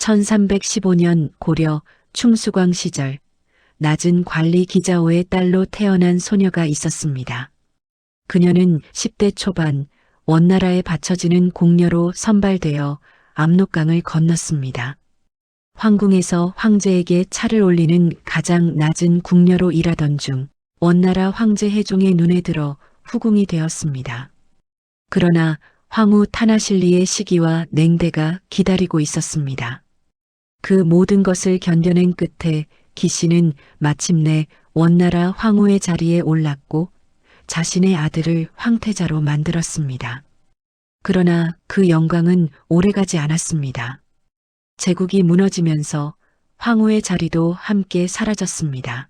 1315년 고려 충수광 시절 낮은 관리 기자오의 딸로 태어난 소녀가 있었습니다. 그녀는 10대 초반 원나라에 바쳐지는 궁녀로 선발되어 압록강을 건넜습니다. 황궁에서 황제에게 차를 올리는 가장 낮은 궁녀로 일하던 중 원나라 황제 해종의 눈에 들어 후궁이 되었습니다. 그러나 황후 타나실리의 시기와 냉대가 기다리고 있었습니다. 그 모든 것을 견뎌낸 끝에 기씨는 마침내 원나라 황후의 자리에 올랐고 자신의 아들을 황태자로 만들었습니다. 그러나 그 영광은 오래가지 않았습니다. 제국이 무너지면서 황후의 자리도 함께 사라졌습니다.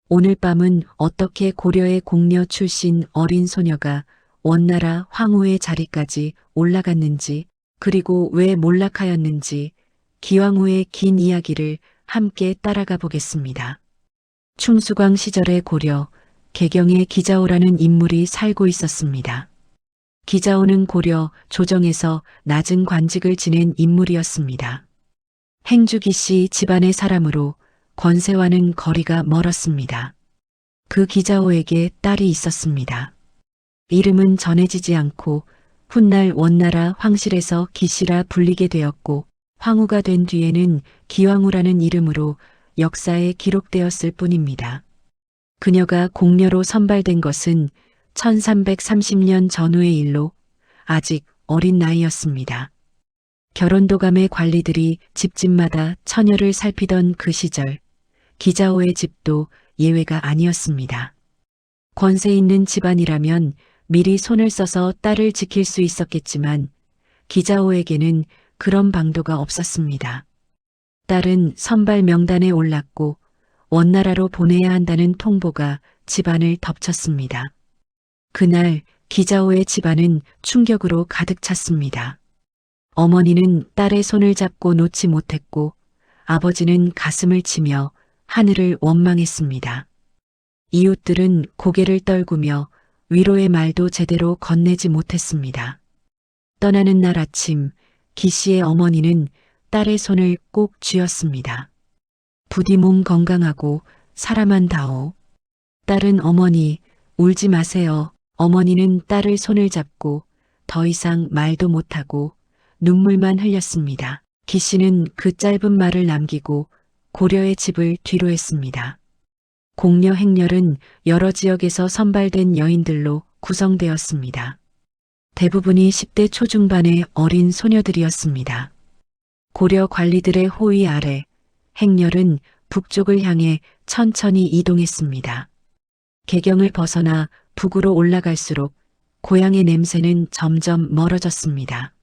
오늘 밤은 어떻게 고려의 궁녀 출신 어린 소녀가 원나라 황후의 자리까지 올라갔는지, 그리고 왜 몰락하였는지 기왕 후의 긴 이야기를 함께 따라가 보겠습니다. 충수광 시절의 고려, 개경에 기자오라는 인물이 살고 있었습니다. 기자오는 고려 조정에서 낮은 관직을 지낸 인물이었습니다. 행주기씨 집안의 사람으로 권세와는 거리가 멀었습니다. 그 기자오에게 딸이 있었습니다. 이름은 전해지지 않고 훗날 원나라 황실에서 기씨라 불리게 되었고 황후가 된 뒤에는 기왕후라는 이름으로 역사에 기록되었을 뿐입니다. 그녀가 궁녀로 선발된 것은 1330년 전후의 일로 아직 어린 나이였습니다. 결혼도감의 관리들이 집집마다 처녀를 살피던 그 시절, 기자오의 집도 예외가 아니었습니다. 권세 있는 집안이라면 미리 손을 써서 딸을 지킬 수 있었겠지만 기자오에게는 그런 방도가 없었습니다. 딸은 선발 명단에 올랐고 원나라로 보내야 한다는 통보가 집안을 덮쳤습니다. 그날 기자오의 집안은 충격으로 가득 찼습니다. 어머니는 딸의 손을 잡고 놓지 못했고 아버지는 가슴을 치며 하늘을 원망했습니다. 이웃들은 고개를 떨구며 위로의 말도 제대로 건네지 못했습니다. 떠나는 날 아침 기씨의 어머니는 딸의 손을 꼭 쥐었습니다. 부디 몸 건강하고 사람한 다오. 딸은 어머니 울지 마세요. 어머니는 딸의 손을 잡고 더 이상 말도 못하고 눈물만 흘렸습니다. 기씨는 그 짧은 말을 남기고 고려의 집을 뒤로 했습니다. 궁녀 행렬은 여러 지역에서 선발된 여인들로 구성되었습니다. 대부분이 10대 초중반의 어린 소녀들이었습니다. 고려 관리들의 호위 아래 행렬은 북쪽을 향해 천천히 이동했습니다. 개경을 벗어나 북으로 올라갈수록 고향의 냄새는 점점 멀어졌습니다.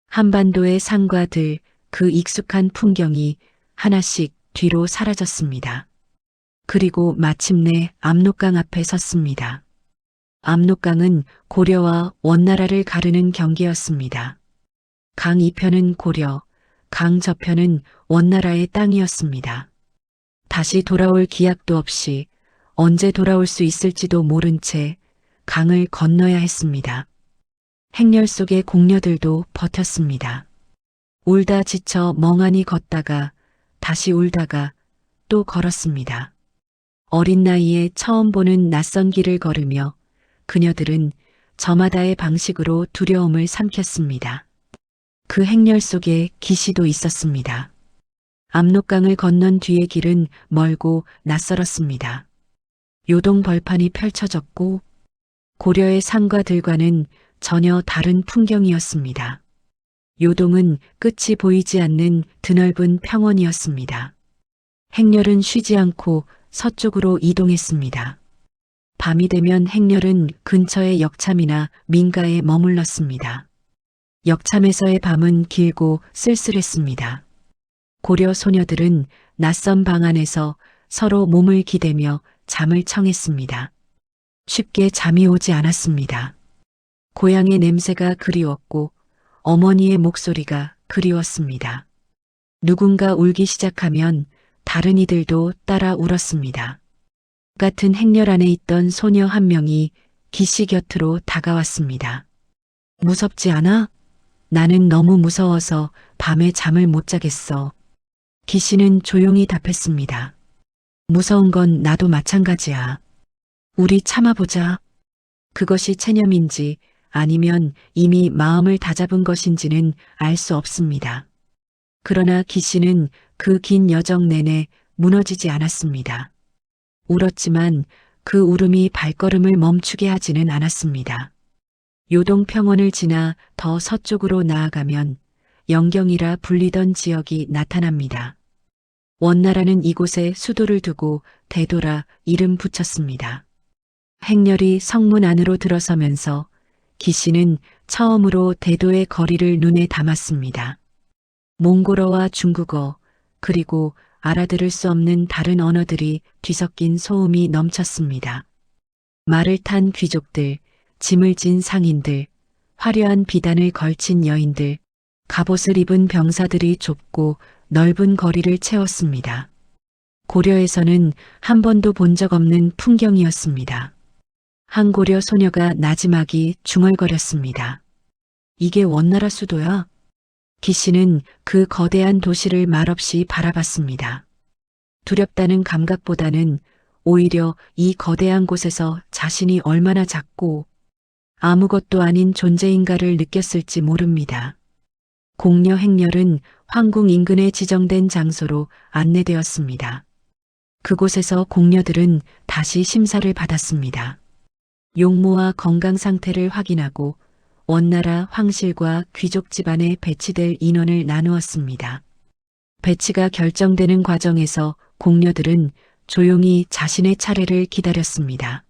한반도의 산과 들, 그 익숙한 풍경이 하나씩 뒤로 사라졌습니다. 그리고 마침내 압록강 앞에 섰습니다. 압록강은 고려와 원나라를 가르는 경계였습니다. 강 이편은 고려, 강 저편은 원나라의 땅이었습니다. 다시 돌아올 기약도 없이 언제 돌아올 수 있을지도 모른 채 강을 건너야 했습니다. 행렬 속의 궁녀들도 버텼습니다. 울다 지쳐 멍하니 걷다가 다시 울다가 또 걸었습니다. 어린 나이에 처음 보는 낯선 길을 걸으며 그녀들은 저마다의 방식으로 두려움을 삼켰습니다. 그 행렬 속에 기씨도 있었습니다. 압록강을 건넌 뒤의 길은 멀고 낯설었습니다. 요동 벌판이 펼쳐졌고 고려의 산과 들과는 전혀 다른 풍경이었습니다. 요동은 끝이 보이지 않는 드넓은 평원이었습니다. 행렬은 쉬지 않고 서쪽으로 이동했습니다. 밤이 되면 행렬은 근처의 역참이나 민가에 머물렀습니다. 역참에서의 밤은 길고 쓸쓸했습니다. 고려 소녀들은 낯선 방 안에서 서로 몸을 기대며 잠을 청했습니다. 쉽게 잠이 오지 않았습니다. 고향의 냄새가 그리웠고 어머니의 목소리가 그리웠습니다. 누군가 울기 시작하면 다른 이들도 따라 울었습니다. 같은 행렬 안에 있던 소녀 한 명이 기씨 곁으로 다가왔습니다. 무섭지 않아? 나는 너무 무서워서 밤에 잠을 못 자겠어. 기씨는 조용히 답했습니다. 무서운 건 나도 마찬가지야. 우리 참아보자. 그것이 체념인지 아니면 이미 마음을 다잡은 것인지는 알 수 없습니다. 그러나 기씨는 그 긴 여정 내내 무너지지 않았습니다. 울었지만 그 울음이 발걸음을 멈추게 하지는 않았습니다. 요동평원을 지나 더 서쪽으로 나아가면 영경이라 불리던 지역이 나타납니다. 원나라는 이곳에 수도를 두고 대도라 이름 붙였습니다. 행렬이 성문 안으로 들어서면서 기씨는 처음으로 대도의 거리를 눈에 담았습니다. 몽골어와 중국어 그리고 알아들을 수 없는 다른 언어들이 뒤섞인 소음이 넘쳤습니다. 말을 탄 귀족들, 짐을 진 상인들, 화려한 비단을 걸친 여인들, 갑옷을 입은 병사들이 좁고 넓은 거리를 채웠습니다. 고려에서는 한 번도 본 적 없는 풍경이었습니다. 한 고려 소녀가 나지막이 중얼거렸습니다. 이게 원나라 수도야? 기씨는 그 거대한 도시를 말없이 바라봤습니다. 두렵다는 감각보다는 오히려 이 거대한 곳에서 자신이 얼마나 작고 아무것도 아닌 존재인가를 느꼈을지 모릅니다. 공려 행렬은 황궁 인근에 지정된 장소로 안내되었습니다. 그곳에서 공녀들은 다시 심사를 받았습니다. 용모와 건강 상태를 확인하고 원나라 황실과 귀족 집안에 배치될 인원을 나누었습니다. 배치가 결정되는 과정에서 공녀들은 조용히 자신의 차례를 기다렸습니다.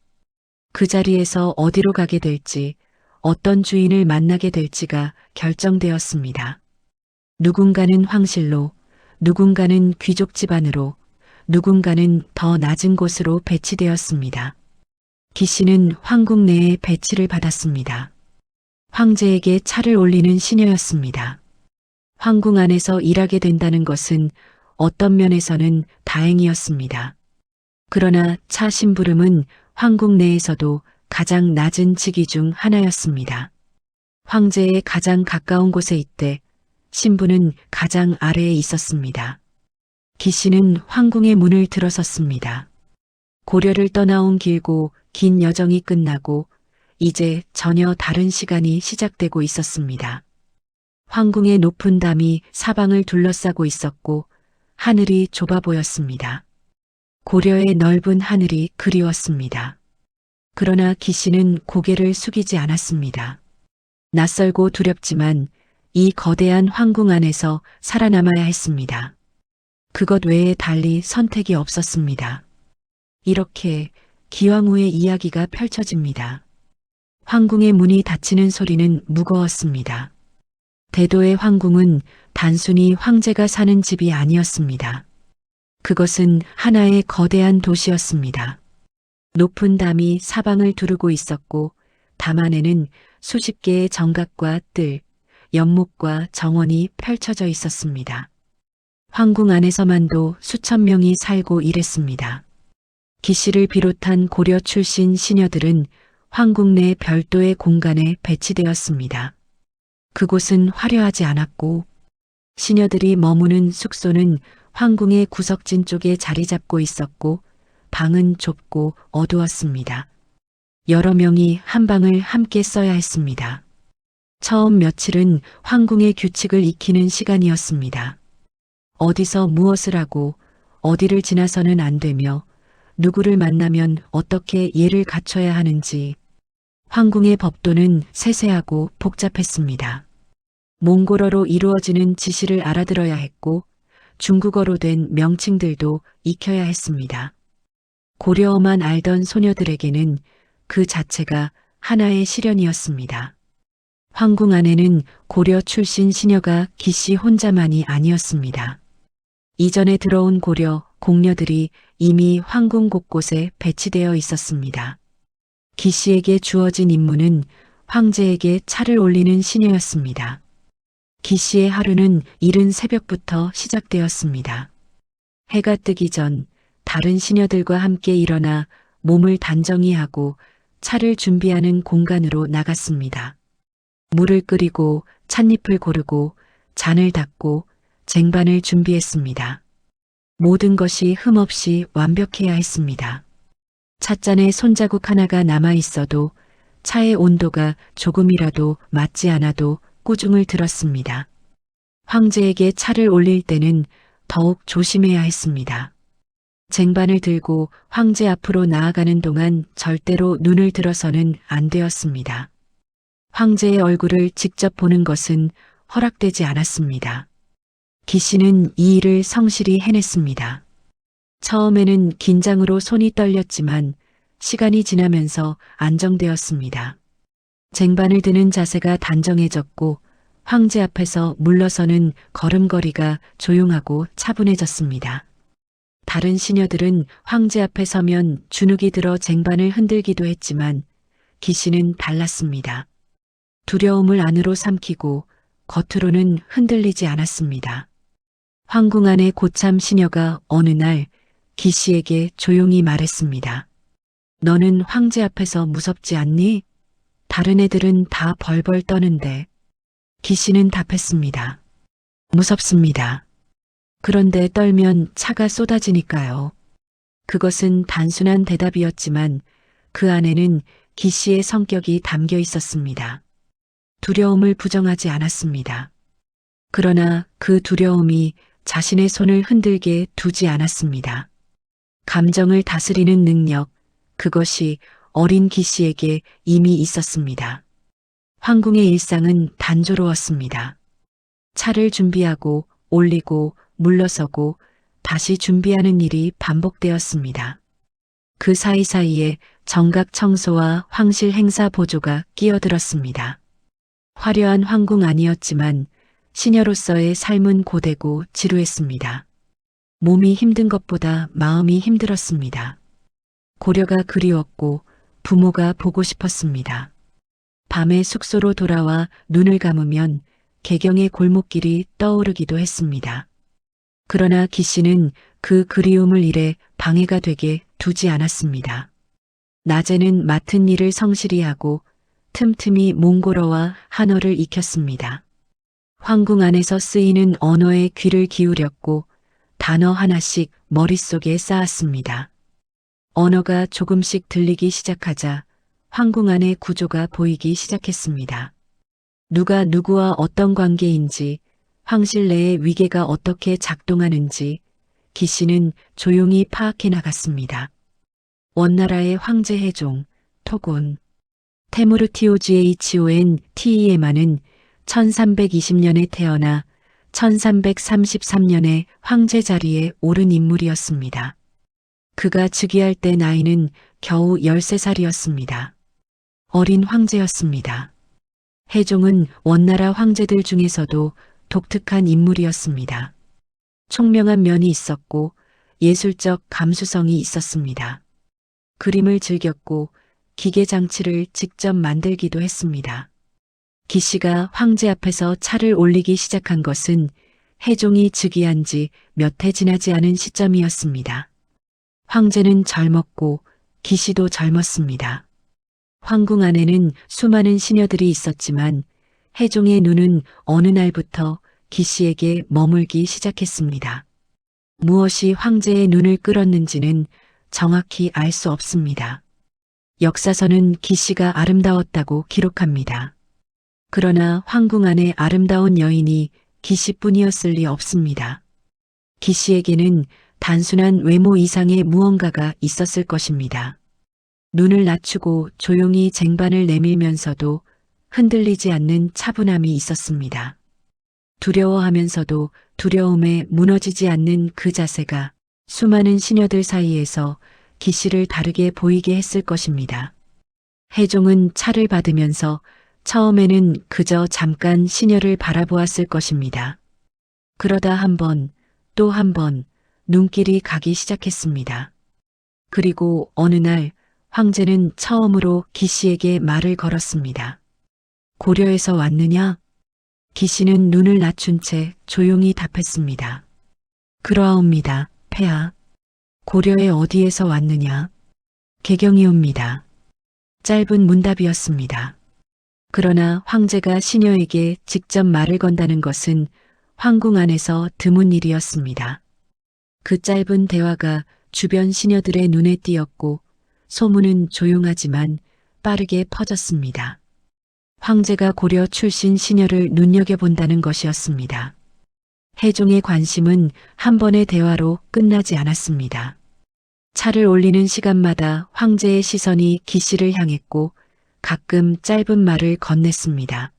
그 자리에서 어디로 가게 될지, 어떤 주인을 만나게 될지가 결정되었습니다. 누군가는 황실로, 누군가는 귀족 집안으로, 누군가는 더 낮은 곳으로 배치되었습니다. 기씨는 황궁 내에 배치를 받았습니다. 황제에게 차를 올리는 시녀였습니다. 황궁 안에서 일하게 된다는 것은 어떤 면에서는 다행이었습니다. 그러나 차 심부름은 황궁 내에서도 가장 낮은 직위 중 하나였습니다. 황제의 가장 가까운 곳에 있되 신부는 가장 아래에 있었습니다. 기씨는 황궁의 문을 들어섰습니다. 고려를 떠나온 길고 긴 여정이 끝나고 이제 전혀 다른 시간이 시작되고 있었습니다. 황궁의 높은 담이 사방을 둘러싸고 있었고 하늘이 좁아 보였습니다. 고려의 넓은 하늘이 그리웠습니다. 그러나 기씨는 고개를 숙이지 않았습니다. 낯설고 두렵지만 이 거대한 황궁 안에서 살아남아야 했습니다. 그것 외에 달리 선택이 없었습니다. 이렇게 기왕 후의 이야기가 펼쳐집니다. 황궁의 문이 닫히는 소리는 무거웠습니다. 대도의 황궁은 단순히 황제가 사는 집이 아니었습니다. 그것은 하나의 거대한 도시였습니다. 높은 담이 사방을 두르고 있었고 담 안에는 수십 개의 정각과 뜰, 연못과 정원이 펼쳐져 있었습니다. 황궁 안에서만도 수천 명이 살고 일했습니다. 기씨를 비롯한 고려 출신 시녀들은 황궁 내 별도의 공간에 배치되었습니다. 그곳은 화려하지 않았고 시녀들이 머무는 숙소는 황궁의 구석진 쪽에 자리 잡고 있었고 방은 좁고 어두웠습니다. 여러 명이 한 방을 함께 써야 했습니다. 처음 며칠은 황궁의 규칙을 익히는 시간이었습니다. 어디서 무엇을 하고 어디를 지나서는 안 되며 누구를 만나면 어떻게 예를 갖춰야 하는지 황궁의 법도는 세세하고 복잡했습니다. 몽골어로 이루어지는 지시를 알아들어야 했고 중국어로 된 명칭들도 익혀야 했습니다. 고려어만 알던 소녀들에게는 그 자체가 하나의 시련이었습니다. 황궁 안에는 고려 출신 시녀가 기씨 혼자만이 아니었습니다. 이전에 들어온 고려 공녀들이 이미 황궁 곳곳에 배치되어 있었습니다. 기씨에게 주어진 임무는 황제에게 차를 올리는 시녀였습니다. 기씨의 하루는 이른 새벽부터 시작되었습니다. 해가 뜨기 전 다른 시녀들과 함께 일어나 몸을 단정히 하고 차를 준비하는 공간으로 나갔습니다. 물을 끓이고 찻잎을 고르고 잔을 닦고 쟁반을 준비했습니다. 모든 것이 흠없이 완벽해야 했습니다. 찻잔에 손자국 하나가 남아 있어도 차의 온도가 조금이라도 맞지 않아도 꾸중을 들었습니다. 황제에게 차를 올릴 때는 더욱 조심해야 했습니다. 쟁반을 들고 황제 앞으로 나아가는 동안 절대로 눈을 들어서는 안 되었습니다. 황제의 얼굴을 직접 보는 것은 허락되지 않았습니다. 기씨는 이 일을 성실히 해냈습니다. 처음에는 긴장으로 손이 떨렸지만 시간이 지나면서 안정되었습니다. 쟁반을 드는 자세가 단정해졌고 황제 앞에서 물러서는 걸음걸이가 조용하고 차분해졌습니다. 다른 시녀들은 황제 앞에 서면 주눅이 들어 쟁반을 흔들기도 했지만 기씨는 달랐습니다. 두려움을 안으로 삼키고 겉으로는 흔들리지 않았습니다. 황궁 안의 고참 시녀가 어느 날 기씨에게 조용히 말했습니다. 너는 황제 앞에서 무섭지 않니? 다른 애들은 다 벌벌 떠는데. 기씨는 답했습니다. 무섭습니다. 그런데 떨면 차가 쏟아지니까요. 그것은 단순한 대답이었지만 그 안에는 기씨의 성격이 담겨 있었습니다. 두려움을 부정하지 않았습니다. 그러나 그 두려움이 자신의 손을 흔들게 두지 않았습니다. 감정을 다스리는 능력, 그것이 어린 기씨에게 이미 있었습니다. 황궁의 일상은 단조로웠습니다. 차를 준비하고 올리고 물러서고 다시 준비하는 일이 반복되었습니다. 그 사이사이에 정각 청소와 황실 행사 보조가 끼어들었습니다. 화려한 황궁 아니었지만 시녀로서의 삶은 고되고 지루했습니다. 몸이 힘든 것보다 마음이 힘들었습니다. 고려가 그리웠고 부모가 보고 싶었습니다. 밤에 숙소로 돌아와 눈을 감으면 개경의 골목길이 떠오르기도 했습니다. 그러나 기씨는 그 그리움을 일에 방해가 되게 두지 않았습니다. 낮에는 맡은 일을 성실히 하고 틈틈이 몽골어와 한어를 익혔습니다. 황궁 안에서 쓰이는 언어에 귀를 기울였고 단어 하나씩 머릿속에 쌓았습니다. 언어가 조금씩 들리기 시작하자 황궁 안의 구조가 보이기 시작했습니다. 누가 누구와 어떤 관계인지, 황실 내의 위계가 어떻게 작동하는지 기씨는 조용히 파악해 나갔습니다. 원나라의 황제 해종, 토곤, 테무르티오지의 이치오엔 티이에마는 1320년에 태어나 1333년에 황제 자리에 오른 인물이었습니다. 그가 즉위할 때 나이는 겨우 13살이었습니다. 어린 황제였습니다. 해종은 원나라 황제들 중에서도 독특한 인물이었습니다. 총명한 면이 있었고 예술적 감수성이 있었습니다. 그림을 즐겼고 기계장치를 직접 만들기도 했습니다. 기씨가 황제 앞에서 차를 올리기 시작한 것은 해종이 즉위한 지 몇 해 지나지 않은 시점이었습니다. 황제는 젊었고 기씨도 젊었습니다. 황궁 안에는 수많은 시녀들이 있었지만 해종의 눈은 어느 날부터 기씨에게 머물기 시작했습니다. 무엇이 황제의 눈을 끌었는지는 정확히 알 수 없습니다. 역사서는 기씨가 아름다웠다고 기록합니다. 그러나 황궁 안에 아름다운 여인이 기씨뿐이었을 리 없습니다. 기씨에게는 단순한 외모 이상의 무언가가 있었을 것입니다. 눈을 낮추고 조용히 쟁반을 내밀면서도 흔들리지 않는 차분함이 있었습니다. 두려워하면서도 두려움에 무너지지 않는 그 자세가 수많은 시녀들 사이에서 기씨를 다르게 보이게 했을 것입니다. 해종은 차를 받으면서 처음에는 그저 잠깐 시녀를 바라보았을 것입니다. 그러다 한 번, 또 한 번 눈길이 가기 시작했습니다. 그리고 어느 날 황제는 처음으로 기씨에게 말을 걸었습니다. 고려에서 왔느냐? 기씨는 눈을 낮춘 채 조용히 답했습니다. 그러하옵니다, 폐하. 고려에 어디에서 왔느냐? 개경이옵니다. 짧은 문답이었습니다. 그러나 황제가 시녀에게 직접 말을 건다는 것은 황궁 안에서 드문 일이었습니다. 그 짧은 대화가 주변 시녀들의 눈에 띄었고 소문은 조용하지만 빠르게 퍼졌습니다. 황제가 고려 출신 시녀를 눈여겨본다는 것이었습니다. 해종의 관심은 한 번의 대화로 끝나지 않았습니다. 차를 올리는 시간마다 황제의 시선이 기씨를 향했고 가끔 짧은 말을 건넸습니다.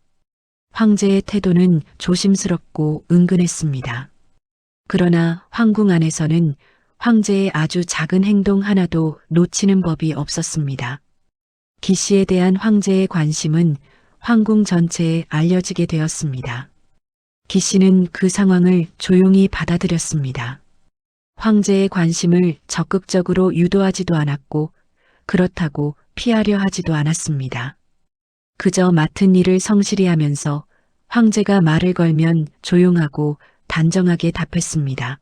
황제의 태도는 조심스럽고 은근했습니다. 그러나 황궁 안에서는 황제의 아주 작은 행동 하나도 놓치는 법이 없었습니다. 기씨에 대한 황제의 관심은 황궁 전체에 알려지게 되었습니다. 기씨는 그 상황을 조용히 받아들였습니다. 황제의 관심을 적극적으로 유도하지도 않았고 그렇다고 피하려 하지도 않았습니다. 그저 맡은 일을 성실히 하면서 황제가 말을 걸면 조용하고 단정하게 답했습니다.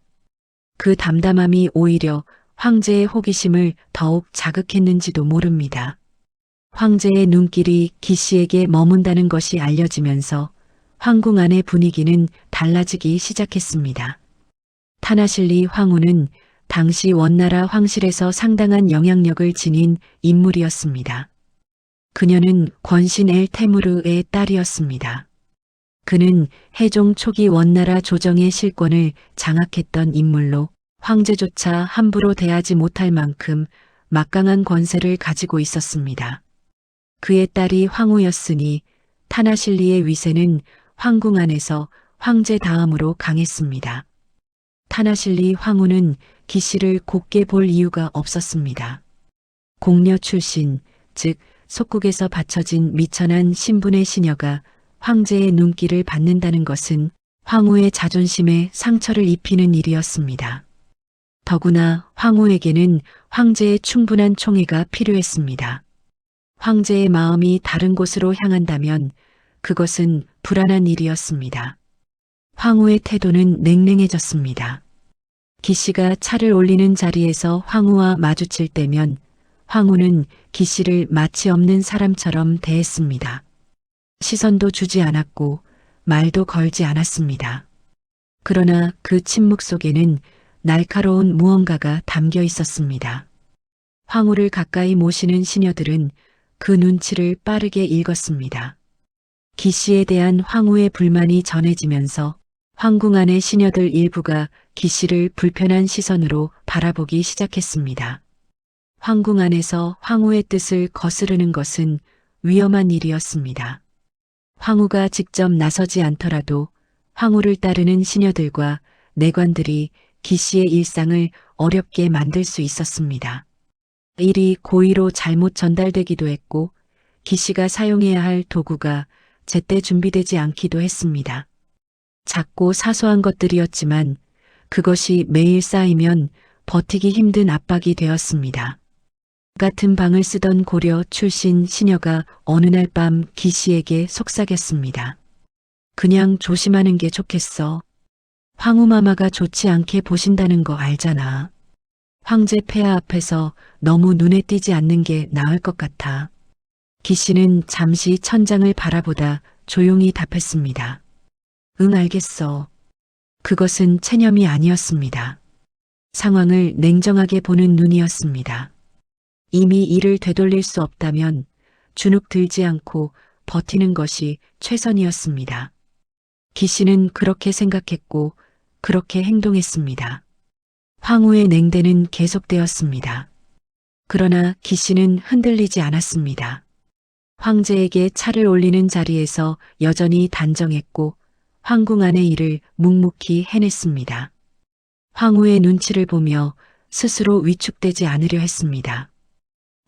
그 담담함이 오히려 황제의 호기심을 더욱 자극했는지도 모릅니다. 황제의 눈길이 기씨에게 머문다는 것이 알려지면서 황궁 안의 분위기는 달라지기 시작했습니다. 타나실리 황후는 당시 원나라 황실에서 상당한 영향력을 지닌 인물이었습니다. 그녀는 권신 엘 테무르의 딸이었습니다. 그는 해종 초기 원나라 조정의 실권을 장악했던 인물로 황제조차 함부로 대하지 못할 만큼 막강한 권세를 가지고 있었습니다. 그의 딸이 황후였으니 타나실리의 위세는 황궁 안에서 황제 다음으로 강했습니다. 타나실리 황후는 기씨를 곱게 볼 이유가 없었습니다. 공녀 출신, 즉 속국에서 바쳐진 미천한 신분의 시녀가 황제의 눈길을 받는다는 것은 황후의 자존심에 상처를 입히는 일이었습니다. 더구나 황후에게는 황제의 충분한 총애가 필요했습니다. 황제의 마음이 다른 곳으로 향한다면 그것은 불안한 일이었습니다. 황후의 태도는 냉랭해졌습니다. 기씨가 차를 올리는 자리에서 황후와 마주칠 때면 황후는 기씨를 마치 없는 사람처럼 대했습니다. 시선도 주지 않았고 말도 걸지 않았습니다. 그러나 그 침묵 속에는 날카로운 무언가가 담겨 있었습니다. 황후를 가까이 모시는 시녀들은 그 눈치를 빠르게 읽었습니다. 기씨에 대한 황후의 불만이 전해지면서 황궁 안의 시녀들 일부가 기씨를 불편한 시선으로 바라보기 시작했습니다. 황궁 안에서 황후의 뜻을 거스르는 것은 위험한 일이었습니다. 황후가 직접 나서지 않더라도 황후를 따르는 시녀들과 내관들이 기씨의 일상을 어렵게 만들 수 있었습니다. 일이 고의로 잘못 전달되기도 했고 기씨가 사용해야 할 도구가 제때 준비되지 않기도 했습니다. 작고 사소한 것들이었지만 그것이 매일 쌓이면 버티기 힘든 압박이 되었습니다. 같은 방을 쓰던 고려 출신 시녀가 어느 날 밤 기씨에게 속삭였습니다. 그냥 조심하는 게 좋겠어. 황후마마가 좋지 않게 보신다는 거 알잖아. 황제 폐하 앞에서 너무 눈에 띄지 않는 게 나을 것 같아. 기씨는 잠시 천장을 바라보다 조용히 답했습니다. 응, 알겠어. 그것은 체념이 아니었습니다. 상황을 냉정하게 보는 눈이었습니다. 이미 일을 되돌릴 수 없다면 주눅 들지 않고 버티는 것이 최선이었습니다. 기씨는 그렇게 생각했고 그렇게 행동했습니다. 황후의 냉대는 계속되었습니다. 그러나 기씨는 흔들리지 않았습니다. 황제에게 차를 올리는 자리에서 여전히 단정했고 황궁 안의 일을 묵묵히 해냈습니다. 황후의 눈치를 보며 스스로 위축되지 않으려 했습니다.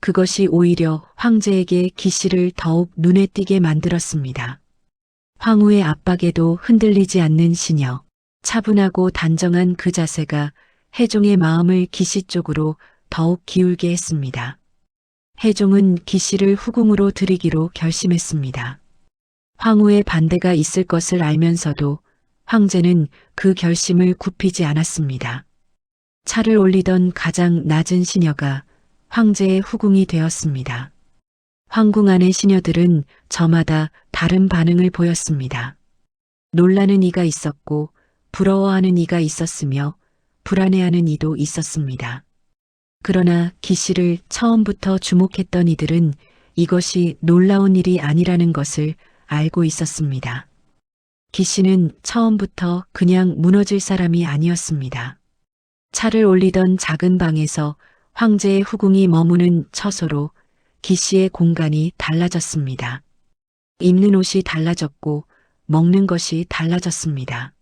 그것이 오히려 황제에게 기씨를 더욱 눈에 띄게 만들었습니다. 황후의 압박에도 흔들리지 않는 시녀, 차분하고 단정한 그 자세가 해종의 마음을 기씨 쪽으로 더욱 기울게 했습니다. 해종은 기씨를 후궁으로 들이기로 결심했습니다. 황후의 반대가 있을 것을 알면서도 황제는 그 결심을 굽히지 않았습니다. 차를 올리던 가장 낮은 시녀가 황제의 후궁이 되었습니다. 황궁 안의 시녀들은 저마다 다른 반응을 보였습니다. 놀라는 이가 있었고 부러워하는 이가 있었으며 불안해하는 이도 있었습니다. 그러나 기씨를 처음부터 주목했던 이들은 이것이 놀라운 일이 아니라는 것을 알고 있었습니다. 기씨는 처음부터 그냥 무너질 사람이 아니었습니다. 차를 올리던 작은 방에서 황제의 후궁이 머무는 처소로 기씨의 공간이 달라졌습니다. 입는 옷이 달라졌고 먹는 것이 달라졌습니다.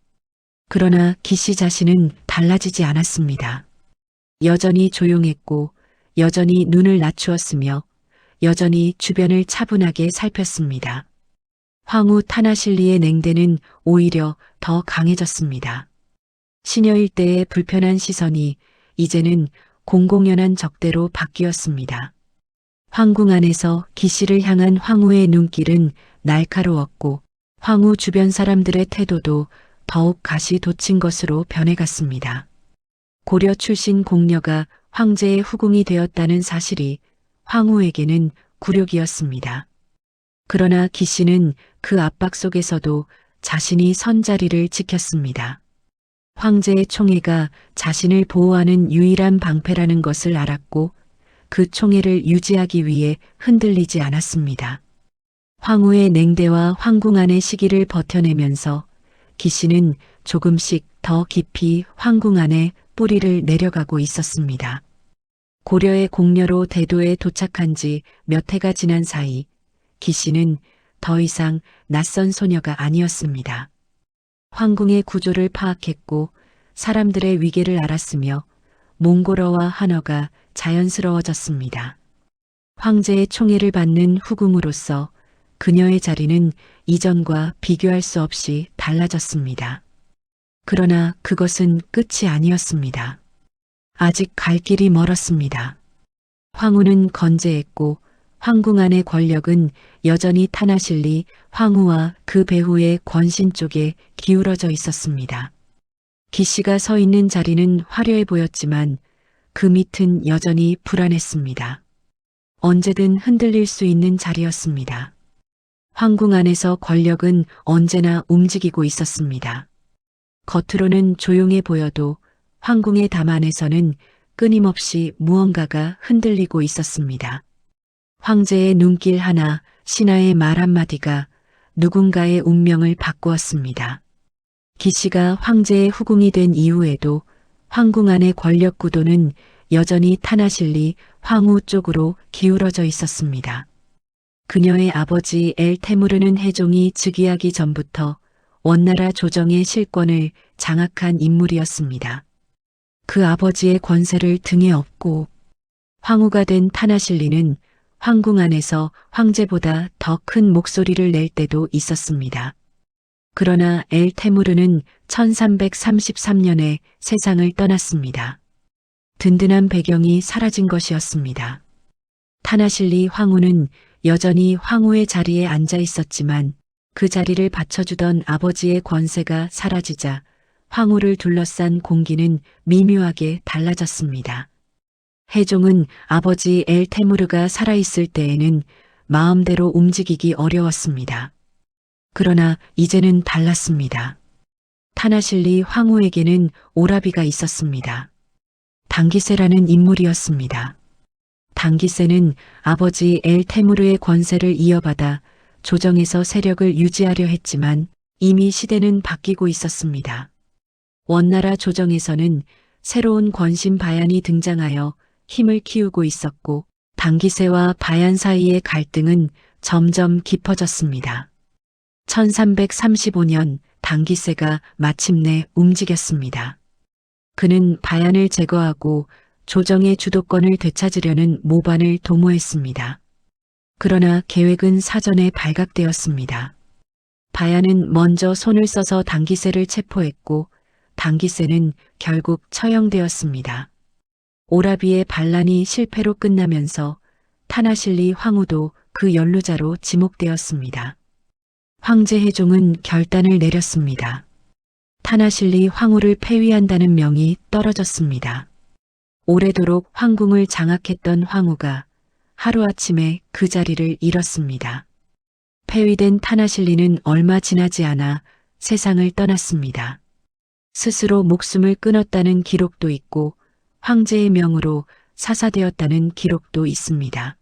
그러나 기씨 자신은 달라지지 않았습니다. 여전히 조용했고 여전히 눈을 낮추었으며 여전히 주변을 차분하게 살폈습니다. 황후 타나실리의 냉대는 오히려 더 강해졌습니다. 시녀 일대의 불편한 시선이 이제는 공공연한 적대로 바뀌었습니다. 황궁 안에서 기씨를 향한 황후의 눈길은 날카로웠고 황후 주변 사람들의 태도도 더욱 가시 돋친 것으로 변해갔습니다. 고려 출신 공녀가 황제의 후궁이 되었다는 사실이 황후에게는 굴욕이었습니다. 그러나 기씨는 그 압박 속에서도 자신이 선 자리를 지켰습니다. 황제의 총애가 자신을 보호하는 유일한 방패라는 것을 알았고 그 총애를 유지하기 위해 흔들리지 않았습니다. 황후의 냉대와 황궁 안의 시기를 버텨내면서 기씨는 조금씩 더 깊이 황궁 안에 뿌리를 내려가고 있었습니다. 고려의 공녀로 대도에 도착한 지 몇 해가 지난 사이 기씨는 더 이상 낯선 소녀가 아니었습니다. 황궁의 구조를 파악했고 사람들의 위계를 알았으며 몽골어와 한어가 자연스러워졌습니다. 황제의 총애를 받는 후궁으로서 그녀의 자리는 이전과 비교할 수 없이 달라졌습니다. 그러나 그것은 끝이 아니었습니다. 아직 갈 길이 멀었습니다. 황후는 건재했고 황궁 안의 권력은 여전히 타나실리 황후와 그 배후의 권신 쪽에 기울어져 있었습니다. 기씨가 서 있는 자리는 화려해 보였지만 그 밑은 여전히 불안했습니다. 언제든 흔들릴 수 있는 자리였습니다. 황궁 안에서 권력은 언제나 움직이고 있었습니다. 겉으로는 조용해 보여도 황궁의 담 안에서는 끊임없이 무언가가 흔들리고 있었습니다. 황제의 눈길 하나, 신하의 말 한마디가 누군가의 운명을 바꾸었습니다. 기씨가 황제의 후궁이 된 이후에도 황궁 안의 권력 구도는 여전히 타나실리 황후 쪽으로 기울어져 있었습니다. 그녀의 아버지 엘테무르는 해종이 즉위하기 전부터 원나라 조정의 실권을 장악한 인물이었습니다. 그 아버지의 권세를 등에 업고 황후가 된 타나실리는 황궁 안에서 황제보다 더 큰 목소리를 낼 때도 있었습니다. 그러나 엘테무르는 1333년에 세상을 떠났습니다. 든든한 배경이 사라진 것이었습니다. 타나실리 황후는 여전히 황후의 자리에 앉아 있었지만 그 자리를 받쳐주던 아버지의 권세가 사라지자 황후를 둘러싼 공기는 미묘하게 달라졌습니다. 해종은 아버지 엘테무르가 살아있을 때에는 마음대로 움직이기 어려웠습니다. 그러나 이제는 달랐습니다. 타나실리 황후에게는 오라비가 있었습니다. 당기세라는 인물이었습니다. 당기세는 아버지 엘테무르의 권세를 이어받아 조정에서 세력을 유지하려 했지만 이미 시대는 바뀌고 있었습니다. 원나라 조정에서는 새로운 권신 바얀이 등장하여 힘을 키우고 있었고 당기세와 바얀 사이의 갈등은 점점 깊어졌습니다. 1335년 당기세가 마침내 움직였습니다. 그는 바얀을 제거하고 조정의 주도권을 되찾으려는 모반을 도모했습니다. 그러나 계획은 사전에 발각되었습니다. 바얀은 먼저 손을 써서 당기세를 체포했고 당기세는 결국 처형되었습니다. 오라비의 반란이 실패로 끝나면서 타나실리 황후도 그 연루자로 지목되었습니다. 황제 해종은 결단을 내렸습니다. 타나실리 황후를 폐위한다는 명이 떨어졌습니다. 오래도록 황궁을 장악했던 황후가 하루아침에 그 자리를 잃었습니다. 폐위된 타나실리는 얼마 지나지 않아 세상을 떠났습니다. 스스로 목숨을 끊었다는 기록도 있고 황제의 명으로 사사되었다는 기록도 있습니다.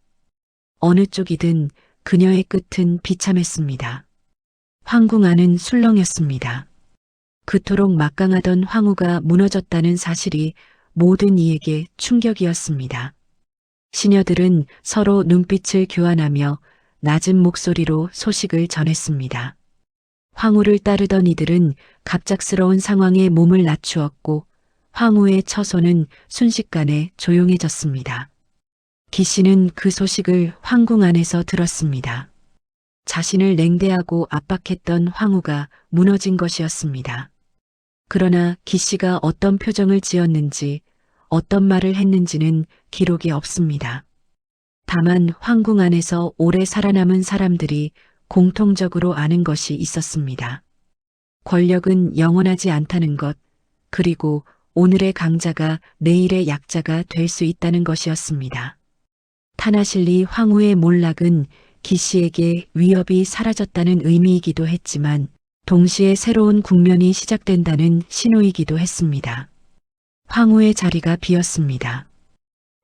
어느 쪽이든 그녀의 끝은 비참했습니다. 황궁 안은 술렁였습니다. 그토록 막강하던 황후가 무너졌다는 사실이 모든 이에게 충격이었습니다. 시녀들은 서로 눈빛을 교환하며 낮은 목소리로 소식을 전했습니다. 황후를 따르던 이들은 갑작스러운 상황에 몸을 낮추었고 황후의 처소는 순식간에 조용해졌습니다. 기씨는 그 소식을 황궁 안에서 들었습니다. 자신을 냉대하고 압박했던 황후가 무너진 것이었습니다. 그러나 기씨가 어떤 표정을 지었는지 어떤 말을 했는지는 기록이 없습니다. 다만 황궁 안에서 오래 살아남은 사람들이 공통적으로 아는 것이 있었습니다. 권력은 영원하지 않다는 것, 그리고 오늘의 강자가 내일의 약자가 될 수 있다는 것이었습니다. 타나실리 황후의 몰락은 기씨에게 위협이 사라졌다는 의미이기도 했지만 동시에 새로운 국면이 시작된다는 신호이기도 했습니다. 황후의 자리가 비었습니다.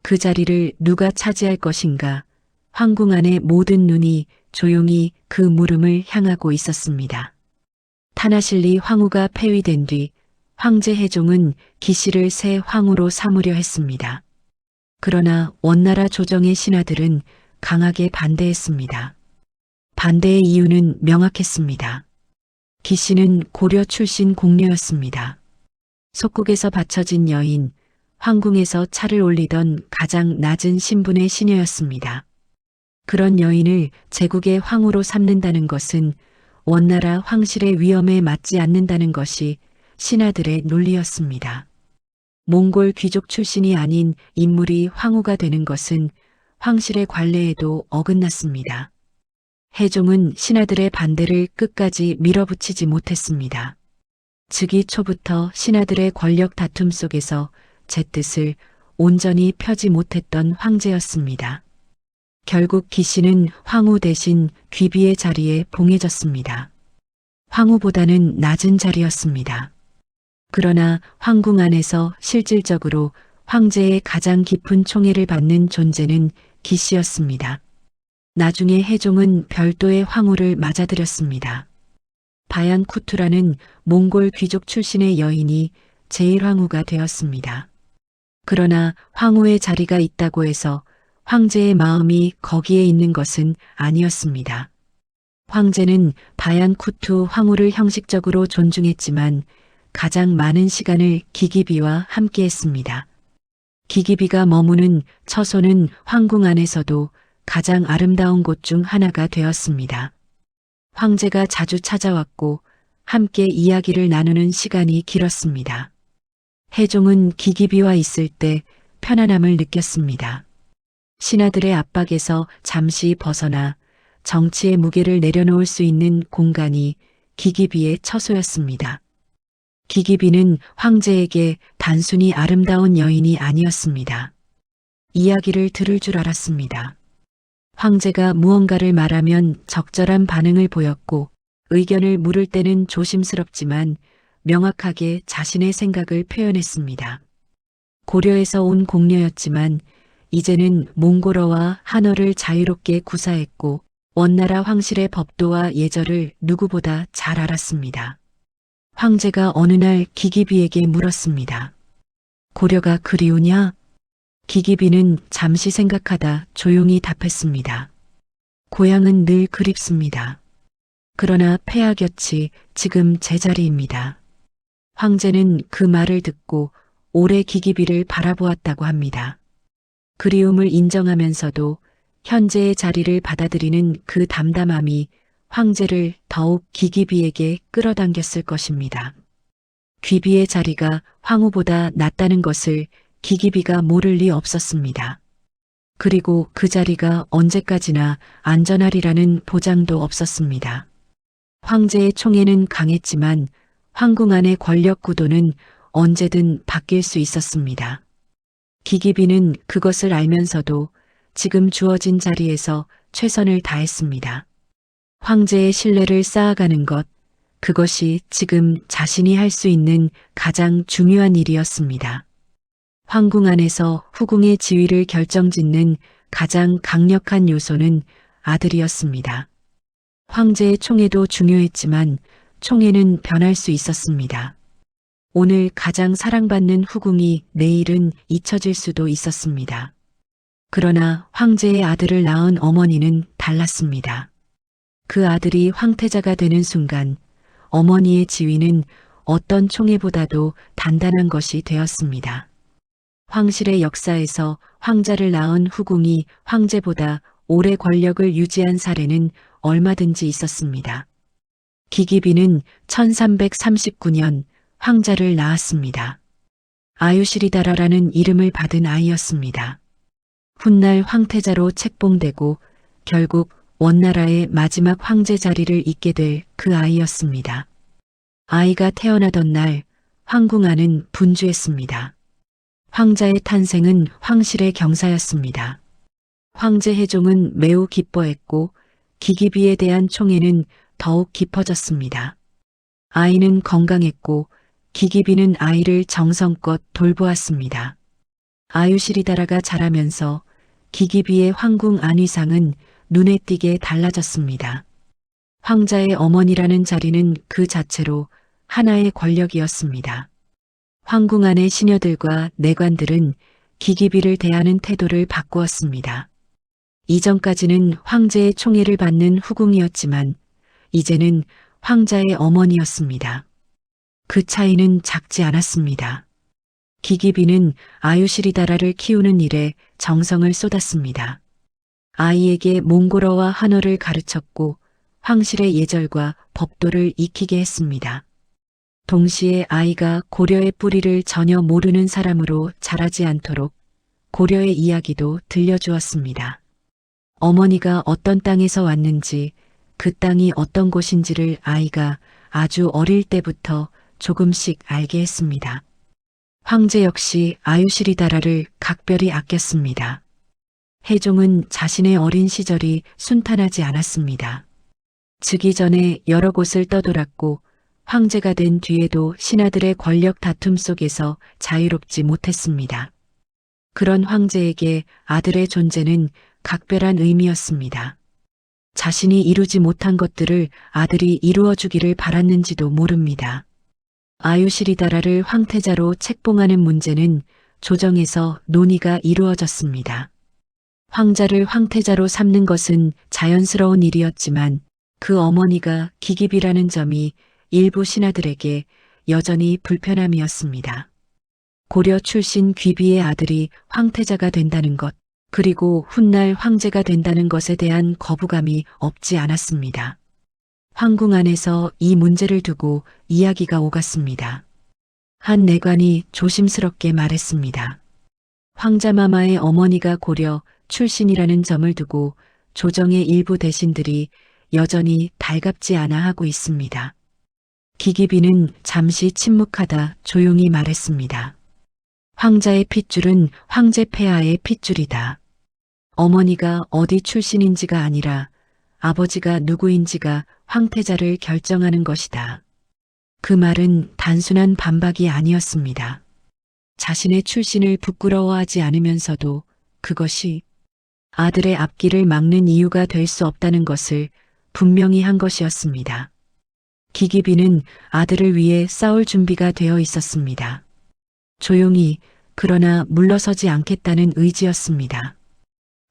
그 자리를 누가 차지할 것인가? 황궁 안의 모든 눈이 조용히 그 물음을 향하고 있었습니다. 타나실리 황후가 폐위된 뒤 황제 해종은 기씨를 새 황후로 삼으려 했습니다. 그러나 원나라 조정의 신하들은 강하게 반대했습니다. 반대의 이유는 명확했습니다. 기씨는 고려 출신 공녀였습니다. 속국에서 바쳐진 여인, 황궁에서 차를 올리던 가장 낮은 신분의 시녀였습니다. 그런 여인을 제국의 황후로 삼는다는 것은 원나라 황실의 위엄에 맞지 않는다는 것이 신하들의 논리였습니다. 몽골 귀족 출신이 아닌 인물이 황후가 되는 것은 황실의 관례에도 어긋났습니다. 해종은 신하들의 반대를 끝까지 밀어붙이지 못했습니다. 즉위 초부터 신하들의 권력 다툼 속에서 제 뜻을 온전히 펴지 못했던 황제였습니다. 결국 기씨는 황후 대신 귀비의 자리에 봉해졌습니다. 황후보다는 낮은 자리였습니다. 그러나 황궁 안에서 실질적으로 황제의 가장 깊은 총애를 받는 존재는 기씨였습니다. 나중에 해종은 별도의 황후를 맞아들였습니다. 바얀쿠투라는 몽골 귀족 출신의 여인이 제1황후가 되었습니다. 그러나 황후의 자리가 있다고 해서 황제의 마음이 거기에 있는 것은 아니었습니다. 황제는 바얀쿠투 황후를 형식적으로 존중했지만 가장 많은 시간을 기기비와 함께했습니다. 기기비가 머무는 처소는 황궁 안에서도 가장 아름다운 곳 중 하나가 되었습니다. 황제가 자주 찾아왔고 함께 이야기를 나누는 시간이 길었습니다. 해종은 기기비와 있을 때 편안함을 느꼈습니다. 신하들의 압박에서 잠시 벗어나 정치의 무게를 내려놓을 수 있는 공간이 기기비의 처소였습니다. 기기비는 황제에게 단순히 아름다운 여인이 아니었습니다. 이야기를 들을 줄 알았습니다. 황제가 무언가를 말하면 적절한 반응을 보였고 의견을 물을 때는 조심스럽지만 명확하게 자신의 생각을 표현했습니다. 고려에서 온 공녀였지만 이제는 몽골어와 한어를 자유롭게 구사했고 원나라 황실의 법도와 예절을 누구보다 잘 알았습니다. 황제가 어느 날 기기비에게 물었습니다. 고려가 그리우냐? 기기비는 잠시 생각하다 조용히 답했습니다. 고향은 늘 그립습니다. 그러나 폐하 곁이 지금 제자리입니다. 황제는 그 말을 듣고 오래 기기비를 바라보았다고 합니다. 그리움을 인정하면서도 현재의 자리를 받아들이는 그 담담함이 황제를 더욱 기기비에게 끌어당겼을 것입니다. 귀비의 자리가 황후보다 낫다는 것을 기기비가 모를 리 없었습니다. 그리고 그 자리가 언제까지나 안전하리라는 보장도 없었습니다. 황제의 총애는 강했지만 황궁 안의 권력 구도는 언제든 바뀔 수 있었습니다. 기기비는 그것을 알면서도 지금 주어진 자리에서 최선을 다했습니다. 황제의 신뢰를 쌓아가는 것, 그것이 지금 자신이 할 수 있는 가장 중요한 일이었습니다. 황궁 안에서 후궁의 지위를 결정짓는 가장 강력한 요소는 아들이었습니다. 황제의 총애도 중요했지만 총애는 변할 수 있었습니다. 오늘 가장 사랑받는 후궁이 내일은 잊혀질 수도 있었습니다. 그러나 황제의 아들을 낳은 어머니는 달랐습니다. 그 아들이 황태자가 되는 순간 어머니의 지위는 어떤 총애보다도 단단한 것이 되었습니다. 황실의 역사에서 황자를 낳은 후궁이 황제보다 오래 권력을 유지한 사례는 얼마든지 있었습니다. 기기비는 1339년 황자를 낳았습니다. 아유시리다라라는 이름을 받은 아이였습니다. 훗날 황태자로 책봉되고 결국 원나라의 마지막 황제 자리를 잇게 될 그 아이였습니다. 아이가 태어나던 날 황궁 안은 분주했습니다. 황자의 탄생은 황실의 경사였습니다. 황제 해종은 매우 기뻐했고 기기비에 대한 총애는 더욱 깊어졌습니다. 아이는 건강했고 기기비는 아이를 정성껏 돌보았습니다. 아유시리다라가 자라면서 기기비의 황궁 안위상은 눈에 띄게 달라졌습니다. 황자의 어머니라는 자리는 그 자체로 하나의 권력이었습니다. 황궁 안의 시녀들과 내관들은 기기비를 대하는 태도를 바꾸었습니다. 이전까지는 황제의 총애를 받는 후궁이었지만 이제는 황자의 어머니였습니다. 그 차이는 작지 않았습니다. 기기비는 아유시리다라를 키우는 일에 정성을 쏟았습니다. 아이에게 몽골어와 한어를 가르쳤고 황실의 예절과 법도를 익히게 했습니다. 동시에 아이가 고려의 뿌리를 전혀 모르는 사람으로 자라지 않도록 고려의 이야기도 들려주었습니다. 어머니가 어떤 땅에서 왔는지 그 땅이 어떤 곳인지를 아이가 아주 어릴 때부터 조금씩 알게 했습니다. 황제 역시 아유시리다라를 각별히 아꼈습니다. 해종은 자신의 어린 시절이 순탄하지 않았습니다. 즉위 전에 여러 곳을 떠돌았고 황제가 된 뒤에도 신하들의 권력 다툼 속에서 자유롭지 못했습니다. 그런 황제에게 아들의 존재는 각별한 의미였습니다. 자신이 이루지 못한 것들을 아들이 이루어주기를 바랐는지도 모릅니다. 아유시리다라를 황태자로 책봉하는 문제는 조정에서 논의가 이루어졌습니다. 황자를 황태자로 삼는 것은 자연스러운 일이었지만 그 어머니가 기기비라는 점이 일부 신하들에게 여전히 불편함이었습니다. 고려 출신 귀비의 아들이 황태자가 된다는 것, 그리고 훗날 황제가 된다는 것에 대한 거부감이 없지 않았습니다. 황궁 안에서 이 문제를 두고 이야기가 오갔습니다. 한 내관이 조심스럽게 말했습니다. 황자마마의 어머니가 고려 출신이라는 점을 두고 조정의 일부 대신들이 여전히 달갑지 않아 하고 있습니다. 기기비는 잠시 침묵하다 조용히 말했습니다. 황자의 핏줄은 황제 폐하의 핏줄이다. 어머니가 어디 출신인지가 아니라 아버지가 누구인지가 황태자를 결정하는 것이다. 그 말은 단순한 반박이 아니었습니다. 자신의 출신을 부끄러워하지 않으면서도 그것이 아들의 앞길을 막는 이유가 될 수 없다는 것을 분명히 한 것이었습니다. 기기비는 아들을 위해 싸울 준비가 되어 있었습니다. 조용히 그러나 물러서지 않겠다는 의지였습니다.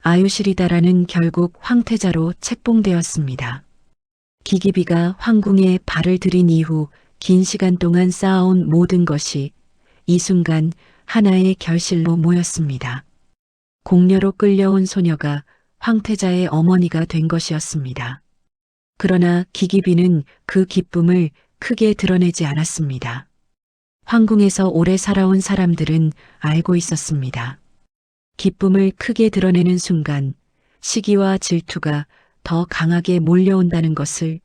아유시리다라는 결국 황태자로 책봉되었습니다. 기기비가 황궁에 발을 들인 이후 긴 시간 동안 쌓아온 모든 것이 이 순간 하나의 결실로 모였습니다. 공녀로 끌려온 소녀가 황태자의 어머니가 된 것이었습니다. 그러나 기기비는 그 기쁨을 크게 드러내지 않았습니다. 황궁에서 오래 살아온 사람들은 알고 있었습니다. 기쁨을 크게 드러내는 순간 시기와 질투가 더 강하게 몰려온다는 것을.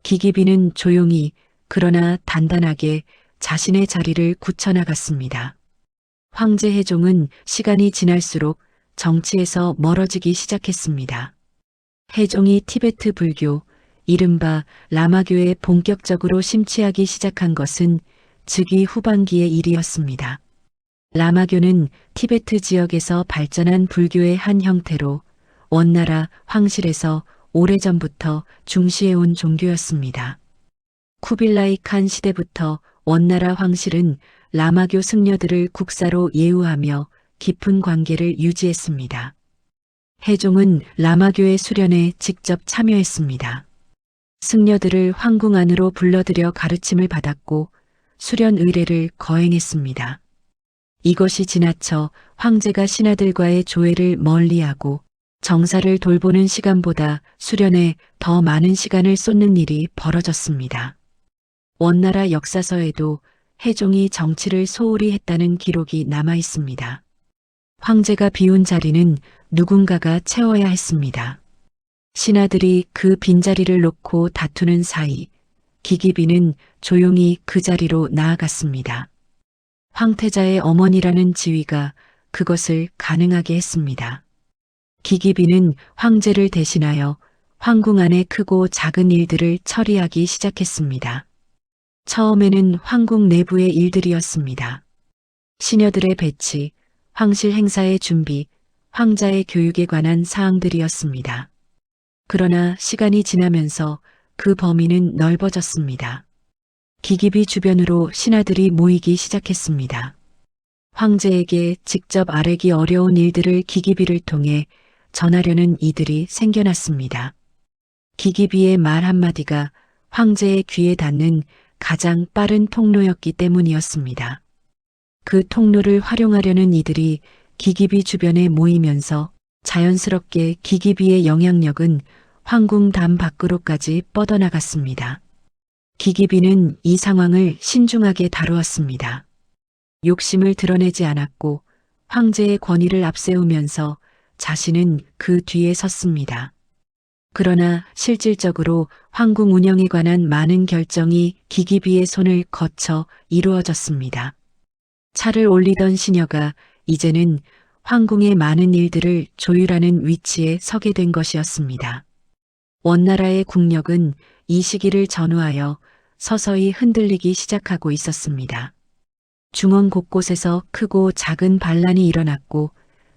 기기비는 조용히 그러나 단단하게 자신의 자리를 굳혀나갔습니다. 황제 해종은 시간이 지날수록 정치에서 멀어지기 시작했습니다. 해종이 티베트 불교, 이른바 라마교에 본격적으로 심취하기 시작한 것은 즉위 후반기의 일이었습니다. 라마교는 티베트 지역에서 발전한 불교의 한 형태로 원나라 황실에서 오래전부터 중시해온 종교였습니다. 쿠빌라이 칸 시대부터 원나라 황실은 라마교 승려들을 국사로 예우하며 깊은 관계를 유지했습니다. 해종은 라마교의 수련에 직접 참여했습니다. 승려들을 황궁 안으로 불러들여 가르침을 받았고 수련 의례를 거행했습니다. 이것이 지나쳐 황제가 신하들과의 조회를 멀리하고 정사를 돌보는 시간보다 수련에 더 많은 시간을 쏟는 일이 벌어졌습니다. 원나라 역사서에도 해종이 정치를 소홀히 했다는 기록이 남아 있습니다. 황제가 비운 자리는 누군가가 채워야 했습니다. 신하들이 그 빈자리를 놓고 다투는 사이 기기비는 조용히 그 자리로 나아갔습니다. 황태자의 어머니라는 지위가 그것을 가능하게 했습니다. 기기비는 황제를 대신하여 황궁 안의 크고 작은 일들을 처리하기 시작했습니다. 처음에는 황궁 내부의 일들이었습니다. 시녀들의 배치, 황실 행사의 준비, 황자의 교육에 관한 사항들이었습니다. 그러나 시간이 지나면서 그 범위는 넓어졌습니다. 기기비 주변으로 신하들이 모이기 시작했습니다. 황제에게 직접 아뢰기 어려운 일들을 기기비를 통해 전하려는 이들이 생겨났습니다. 기기비의 말 한마디가 황제의 귀에 닿는 가장 빠른 통로였기 때문이었습니다. 그 통로를 활용하려는 이들이 기기비 주변에 모이면서 자연스럽게 기기비의 영향력은 황궁 담 밖으로까지 뻗어나갔습니다. 기기비는 이 상황을 신중하게 다루었습니다. 욕심을 드러내지 않았고 황제의 권위를 앞세우면서 자신은 그 뒤에 섰습니다. 그러나 실질적으로 황궁 운영에 관한 많은 결정이 기기비의 손을 거쳐 이루어졌습니다. 차를 올리던 시녀가 이제는 황궁의 많은 일들을 조율하는 위치에 서게 된 것이었습니다. 원나라의 국력은 이 시기를 전후하여 서서히 흔들리기 시작하고 있었습니다. 중원 곳곳에서 크고 작은 반란이 일어났고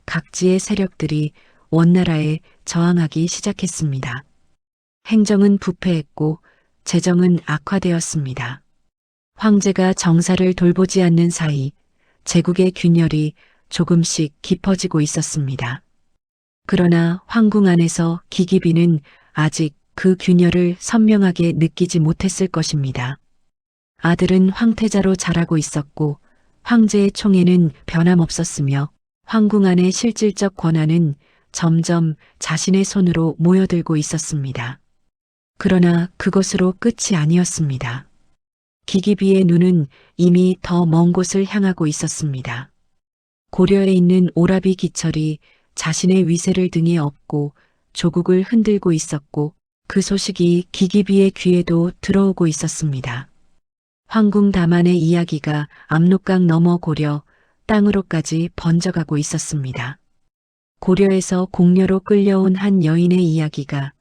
각지의 세력들이 원나라에 저항하기 시작했습니다. 행정은 부패했고 재정은 악화되었습니다. 황제가 정사를 돌보지 않는 사이 제국의 균열이 조금씩 깊어지고 있었습니다. 그러나 황궁 안에서 기기비는 아직 그 균열을 선명하게 느끼지 못했을 것입니다. 아들은 황태자로 자라고 있었고 황제의 총애는 변함없었으며 황궁 안의 실질적 권한은 점점 자신의 손으로 모여들고 있었습니다. 그러나 그것으로 끝이 아니었습니다. 기기비의 눈은 이미 더 먼 곳을 향하고 있었습니다. 고려에 있는 오라비 기철이 자신의 위세를 등에 업고 조국을 흔들고 있었고 그 소식이 기기비의 귀에도 들어오고 있었습니다. 황궁 다만의 이야기가 압록강 너머 고려 땅으로까지 번져가고 있었습니다. 고려에서 공녀로 끌려온 한 여인의 이야기가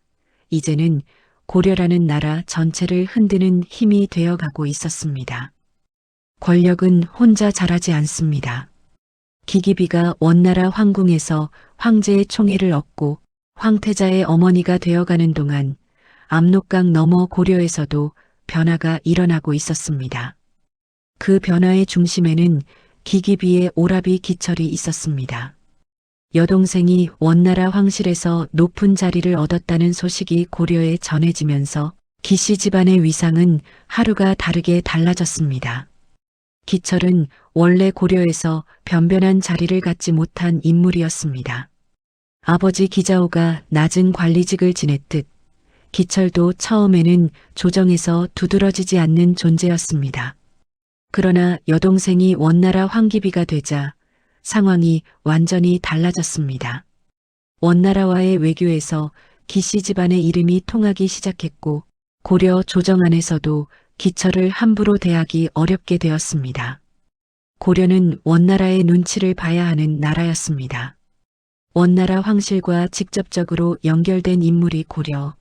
이제는 고려라는 나라 전체를 흔드는 힘이 되어가고 있었습니다. 권력은 혼자 자라지 않습니다. 기기비가 원나라 황궁에서 황제의 총애를 얻고 황태자의 어머니가 되어가는 동안 압록강 너머 고려에서도 변화가 일어나고 있었습니다. 그 변화의 중심에는 기기비의 오라비 기철이 있었습니다. 여동생이 원나라 황실에서 높은 자리를 얻었다는 소식이 고려에 전해지면서 기씨 집안의 위상은 하루가 다르게 달라졌습니다. 기철은 원래 고려에서 변변한 자리를 갖지 못한 인물이었습니다. 아버지 기자호가 낮은 관리직을 지냈듯 기철도 처음에는 조정에서 두드러지지 않는 존재였습니다. 그러나 여동생이 원나라 황기비가 되자 상황이 완전히 달라졌습니다. 원나라와의 외교에서 기씨 집안의 이름이 통하기 시작했고 고려 조정 안에서도 기철을 함부로 대하기 어렵게 되었습니다. 고려는 원나라의 눈치를 봐야 하는 나라였습니다. 원나라 황실과 직접적으로 연결된 인물이 고려,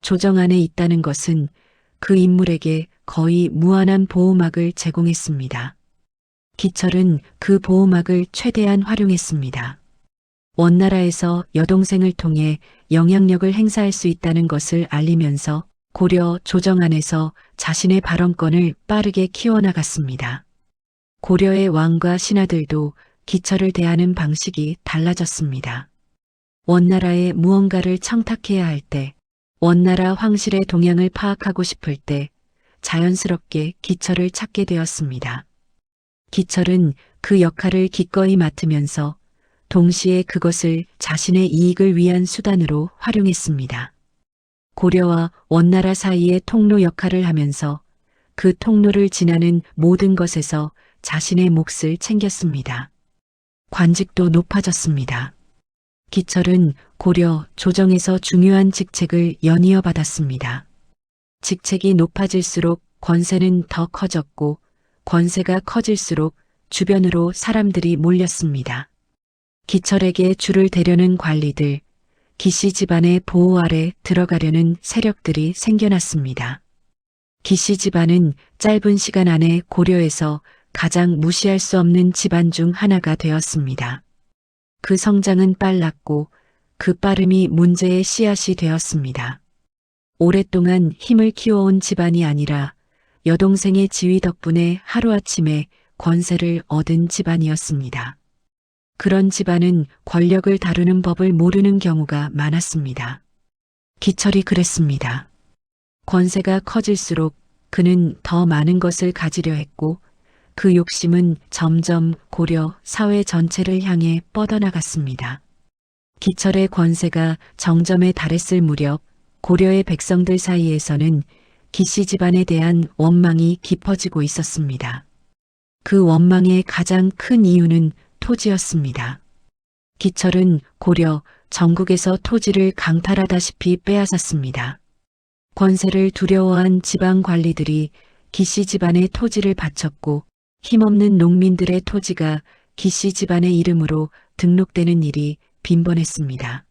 조정 안에 있다는 것은 그 인물에게 거의 무한한 보호막을 제공했습니다. 기철은 그 보호막을 최대한 활용했습니다. 원나라에서 여동생을 통해 영향력을 행사할 수 있다는 것을 알리면서 고려 조정 안에서 자신의 발언권을 빠르게 키워나갔습니다. 고려의 왕과 신하들도 기철을 대하는 방식이 달라졌습니다. 원나라에 무언가를 청탁해야 할 때, 원나라 황실의 동향을 파악하고 싶을 때 자연스럽게 기철을 찾게 되었습니다. 기철은 그 역할을 기꺼이 맡으면서 동시에 그것을 자신의 이익을 위한 수단으로 활용했습니다. 고려와 원나라 사이의 통로 역할을 하면서 그 통로를 지나는 모든 것에서 자신의 몫을 챙겼습니다. 관직도 높아졌습니다. 기철은 고려 조정에서 중요한 직책을 연이어 받았습니다. 직책이 높아질수록 권세는 더 커졌고 권세가 커질수록 주변으로 사람들이 몰렸습니다. 기철에게 줄을 대려는 관리들, 기씨 집안의 보호 아래 들어가려는 세력들이 생겨났습니다. 기씨 집안은 짧은 시간 안에 고려에서 가장 무시할 수 없는 집안 중 하나가 되었습니다. 그 성장은 빨랐고 그 빠름이 문제의 씨앗이 되었습니다. 오랫동안 힘을 키워온 집안이 아니라 여동생의 지위 덕분에 하루아침에 권세를 얻은 집안이었습니다. 그런 집안은 권력을 다루는 법을 모르는 경우가 많았습니다. 기철이 그랬습니다. 권세가 커질수록 그는 더 많은 것을 가지려 했고 그 욕심은 점점 고려 사회 전체를 향해 뻗어나갔습니다. 기철의 권세가 정점에 달했을 무렵 고려의 백성들 사이에서는 기씨 집안에 대한 원망이 깊어지고 있었습니다. 그 원망의 가장 큰 이유는 토지였습니다. 기철은 고려 전국에서 토지를 강탈하다시피 빼앗았습니다. 권세를 두려워한 지방 관리들이 기씨 집안의 토지를 바쳤고 힘없는 농민들의 토지가 기씨 집안의 이름으로 등록되는 일이 빈번했습니다.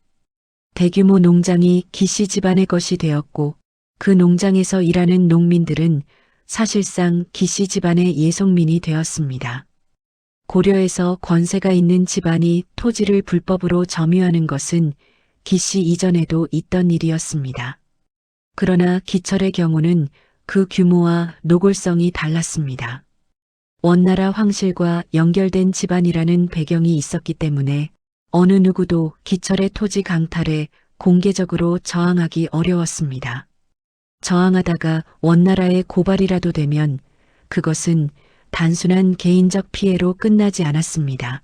대규모 농장이 기씨 집안의 것이 되었고 그 농장에서 일하는 농민들은 사실상 기씨 집안의 예속민이 되었습니다. 고려에서 권세가 있는 집안이 토지를 불법으로 점유하는 것은 기씨 이전에도 있던 일이었습니다. 그러나 기철의 경우는 그 규모와 노골성이 달랐습니다. 원나라 황실과 연결된 집안이라는 배경이 있었기 때문에 어느 누구도 기철의 토지 강탈에 공개적으로 저항하기 어려웠습니다. 저항하다가 원나라의 고발이라도 되면 그것은 단순한 개인적 피해로 끝나지 않았습니다.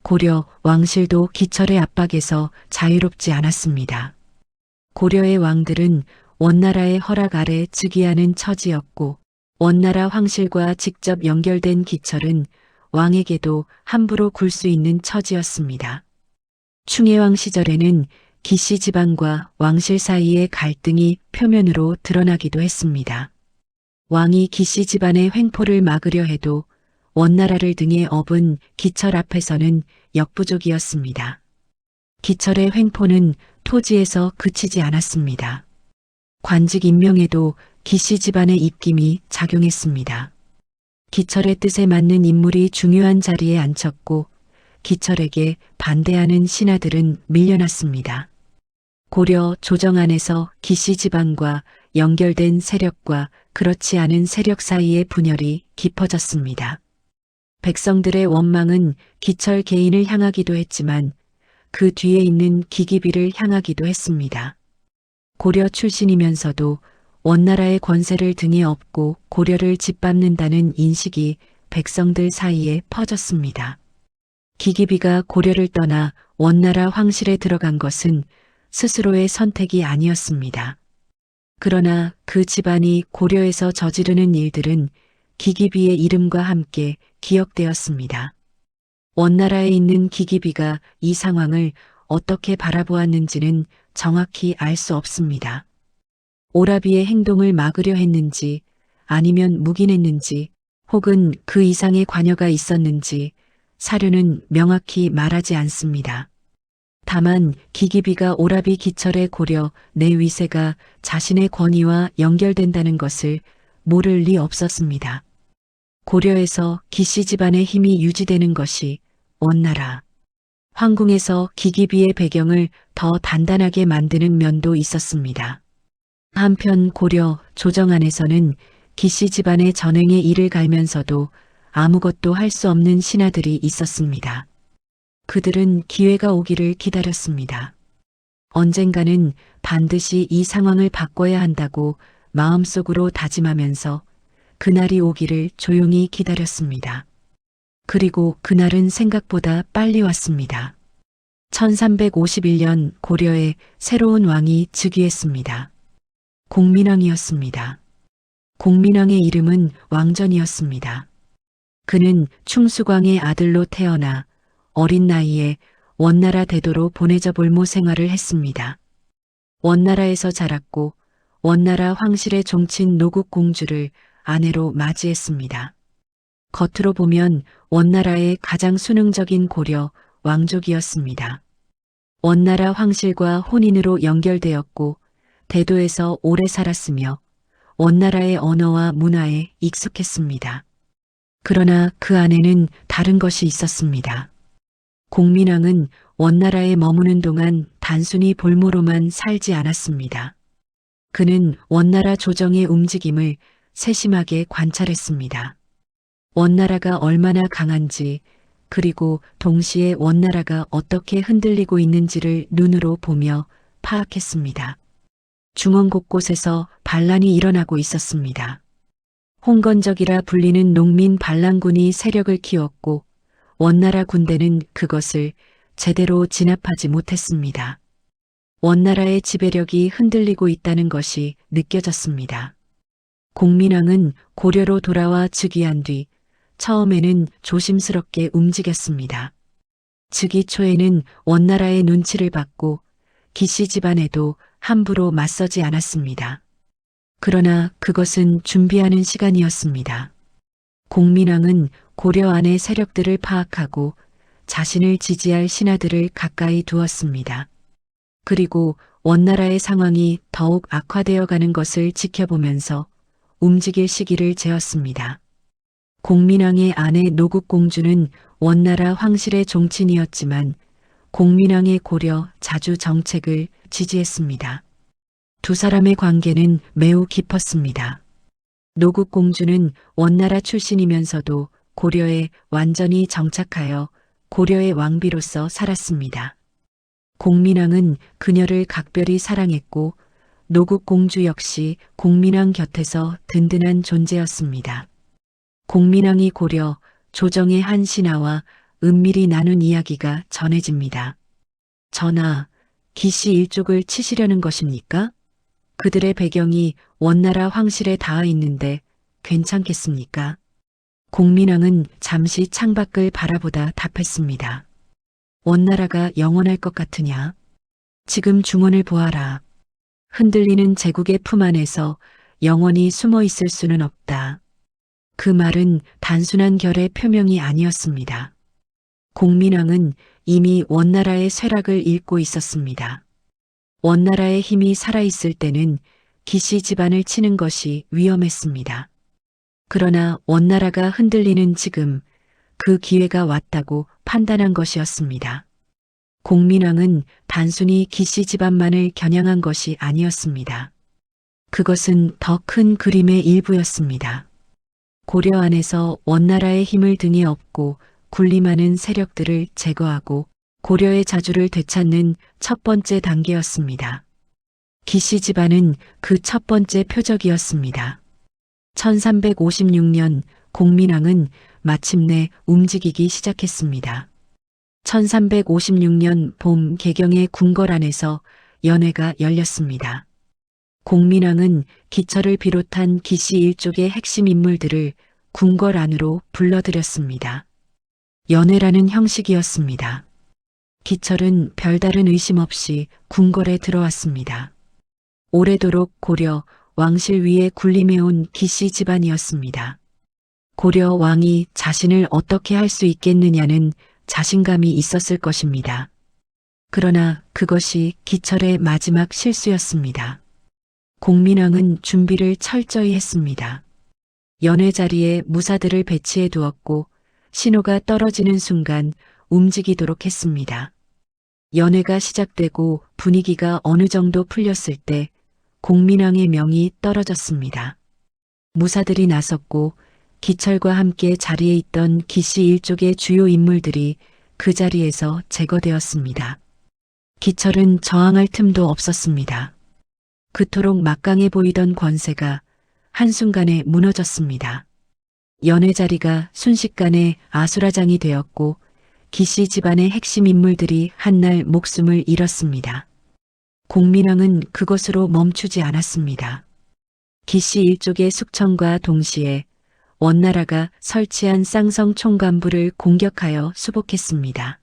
고려 왕실도 기철의 압박에서 자유롭지 않았습니다. 고려의 왕들은 원나라의 허락 아래 즉위하는 처지였고 원나라 황실과 직접 연결된 기철은 왕에게도 함부로 굴 수 있는 처지였습니다. 충혜왕 시절에는 기씨 집안과 왕실 사이의 갈등이 표면으로 드러나기도 했습니다. 왕이 기씨 집안의 횡포를 막으려 해도 원나라를 등에 업은 기철 앞에서는 역부족이었습니다. 기철의 횡포는 토지에서 그치지 않았습니다. 관직 임명에도 기씨 집안의 입김이 작용했습니다. 기철의 뜻에 맞는 인물이 중요한 자리에 앉혔고 기철에게 반대하는 신하들은 밀려났습니다. 고려 조정 안에서 기씨 집안과 연결된 세력과 그렇지 않은 세력 사이의 분열이 깊어졌습니다. 백성들의 원망은 기철 개인을 향하기도 했지만 그 뒤에 있는 기기비를 향하기도 했습니다. 고려 출신이면서도 원나라의 권세를 등에 업고 고려를 짓밟는다는 인식이 백성들 사이에 퍼졌습니다. 기기비가 고려를 떠나 원나라 황실에 들어간 것은 스스로의 선택이 아니었습니다. 그러나 그 집안이 고려에서 저지르는 일들은 기기비의 이름과 함께 기억되었습니다. 원나라에 있는 기기비가 이 상황을 어떻게 바라보았는지는 정확히 알 수 없습니다. 오라비의 행동을 막으려 했는지 아니면 묵인했는지 혹은 그 이상의 관여가 있었는지 사료는 명확히 말하지 않습니다. 다만 기기비가 오라비 기철의 고려 내 위세가 자신의 권위와 연결된다는 것을 모를 리 없었습니다. 고려에서 기씨 집안의 힘이 유지되는 것이 원나라, 황궁에서 기기비의 배경을 더 단단하게 만드는 면도 있었습니다. 한편 고려 조정 안에서는 기씨 집안의 전횡의 일을 갈면서도 아무것도 할 수 없는 신하들이 있었습니다. 그들은 기회가 오기를 기다렸습니다. 언젠가는 반드시 이 상황을 바꿔야 한다고 마음속으로 다짐하면서 그날이 오기를 조용히 기다렸습니다. 그리고 그날은 생각보다 빨리 왔습니다. 1351년 고려에 새로운 왕이 즉위했습니다. 공민왕이었습니다. 공민왕의 이름은 왕전이었습니다. 그는 충수광의 아들로 태어나 어린 나이에 원나라 대도로 보내져 볼모 생활을 했습니다. 원나라에서 자랐고 원나라 황실의 종친 노국공주를 아내로 맞이했습니다. 겉으로 보면 원나라의 가장 수능적인 고려 왕족이었습니다. 원나라 황실과 혼인으로 연결되었고 대도에서 오래 살았으며 원나라의 언어와 문화에 익숙했습니다. 그러나 그 안에는 다른 것이 있었습니다. 공민왕은 원나라에 머무는 동안 단순히 볼모로만 살지 않았습니다. 그는 원나라 조정의 움직임을 세심하게 관찰했습니다. 원나라가 얼마나 강한지, 그리고 동시에 원나라가 어떻게 흔들리고 있는지를 눈으로 보며 파악했습니다. 중원 곳곳에서 반란이 일어나고 있었습니다. 홍건적이라 불리는 농민 반란군이 세력을 키웠고 원나라 군대는 그것을 제대로 진압하지 못했습니다. 원나라의 지배력이 흔들리고 있다는 것이 느껴졌습니다. 공민왕은 고려로 돌아와 즉위한 뒤 처음에는 조심스럽게 움직였습니다. 즉위 초에는 원나라의 눈치를 받고 기씨 집안에도 함부로 맞서지 않았습니다. 그러나 그것은 준비하는 시간이었습니다. 공민왕은 고려 안의 세력들을 파악하고 자신을 지지할 신하들을 가까이 두었습니다. 그리고 원나라의 상황이 더욱 악화되어 가는 것을 지켜보면서 움직일 시기를 재었습니다. 공민왕의 아내 노국공주는 원나라 황실의 종친이었지만 공민왕의 고려 자주 정책을 지지했습니다. 두 사람의 관계는 매우 깊었습니다. 노국공주는 원나라 출신이면서도 고려에 완전히 정착하여 고려의 왕비로서 살았습니다. 공민왕은 그녀를 각별히 사랑했고 노국공주 역시 공민왕 곁에서 든든한 존재였습니다. 공민왕이 고려 조정의 한 신하와 은밀히 나눈 이야기가 전해집니다. 전하, 기씨 일족을 치시려는 것입니까? 그들의 배경이 원나라 황실에 닿아 있는데 괜찮겠습니까? 공민왕은 잠시 창밖을 바라보다 답했습니다. 원나라가 영원할 것 같으냐? 지금 중원을 보아라. 흔들리는 제국의 품 안에서 영원히 숨어 있을 수는 없다. 그 말은 단순한 결의 표명이 아니었습니다. 공민왕은 이미 원나라의 쇠락을 읽고 있었습니다. 원나라의 힘이 살아있을 때는 기씨 집안을 치는 것이 위험했습니다. 그러나 원나라가 흔들리는 지금 그 기회가 왔다고 판단한 것이었습니다. 공민왕은 단순히 기씨 집안만을 겨냥한 것이 아니었습니다. 그것은 더 큰 그림의 일부였습니다. 고려 안에서 원나라의 힘을 등에 업고 군림하는 세력들을 제거하고 고려의 자주를 되찾는 첫 번째 단계였습니다. 기씨 집안은 그 첫 번째 표적이었습니다. 1356년 공민왕은 마침내 움직이기 시작했습니다. 1356년 봄 개경의 궁궐 안에서 연회가 열렸습니다. 공민왕은 기철을 비롯한 기씨 일족의 핵심 인물들을 궁궐 안으로 불러들였습니다. 연회라는 형식이었습니다. 기철은 별다른 의심 없이 궁궐에 들어왔습니다. 오래도록 고려 왕실 위에 군림해온 기씨 집안이었습니다. 고려 왕이 자신을 어떻게 할 수 있겠느냐는 자신감이 있었을 것입니다. 그러나 그것이 기철의 마지막 실수였습니다. 공민왕은 준비를 철저히 했습니다. 연회 자리에 무사들을 배치해 두었고 신호가 떨어지는 순간 움직이도록 했습니다. 연회가 시작되고 분위기가 어느 정도 풀렸을 때 공민왕의 명이 떨어졌습니다. 무사들이 나섰고 기철과 함께 자리에 있던 기씨 일족의 주요 인물들이 그 자리에서 제거되었습니다. 기철은 저항할 틈도 없었습니다. 그토록 막강해 보이던 권세가 한순간에 무너졌습니다. 연회 자리가 순식간에 아수라장이 되었고 기씨 집안의 핵심 인물들이 한날 목숨을 잃었습니다. 공민왕은 그것으로 멈추지 않았습니다. 기씨 일족의 숙청과 동시에 원나라가 설치한 쌍성 총관부를 공격하여 수복했습니다.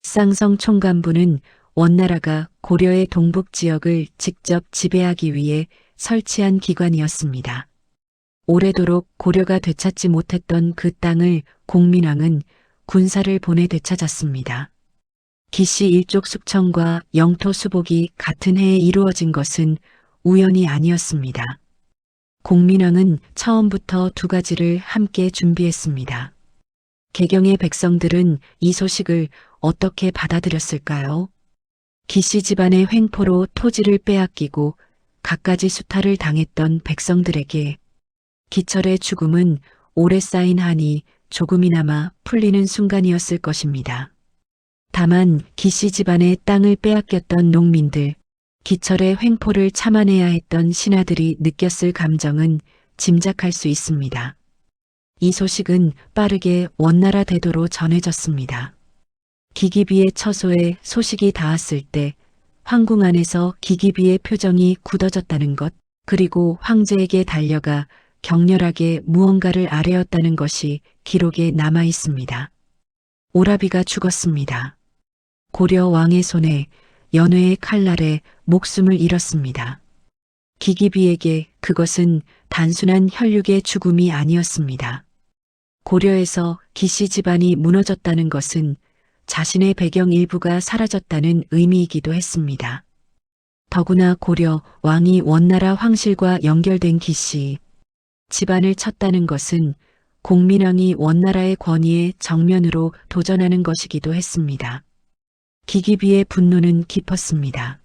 쌍성 총관부는 원나라가 고려의 동북 지역을 직접 지배하기 위해 설치한 기관이었습니다. 오래도록 고려가 되찾지 못했던 그 땅을 공민왕은 군사를 보내 되찾았습니다. 기씨 일족 숙청과 영토 수복이 같은 해에 이루어진 것은 우연이 아니었습니다. 공민왕은 처음부터 두 가지를 함께 준비했습니다. 개경의 백성들은 이 소식을 어떻게 받아들였을까요? 기씨 집안의 횡포로 토지를 빼앗기고 갖가지 수탈을 당했던 백성들에게 기철의 죽음은 오래 쌓인 한이 조금이나마 풀리는 순간이었을 것입니다. 다만 기씨 집안의 땅을 빼앗겼던 농민들, 기철의 횡포를 참아내야 했던 신하들이 느꼈을 감정은 짐작할 수 있습니다. 이 소식은 빠르게 원나라 대도로 전해졌습니다. 기기비의 처소에 소식이 닿았을 때 황궁 안에서 기기비의 표정이 굳어졌다는 것, 그리고 황제에게 달려가 격렬하게 무언가를 아뢰었다는 것이 기록에 남아 있습니다. 오라비가 죽었습니다. 고려 왕의 손에 연회의 칼날에 목숨을 잃었습니다. 기기비에게 그것은 단순한 혈육의 죽음이 아니었습니다. 고려에서 기씨 집안이 무너졌다는 것은 자신의 배경 일부가 사라졌다는 의미이기도 했습니다. 더구나 고려 왕이 원나라 황실과 연결된 기씨 집안을 쳤다는 것은 공민왕이 원나라의 권위에 정면으로 도전하는 것이기도 했습니다. 기기비의 분노는 깊었습니다.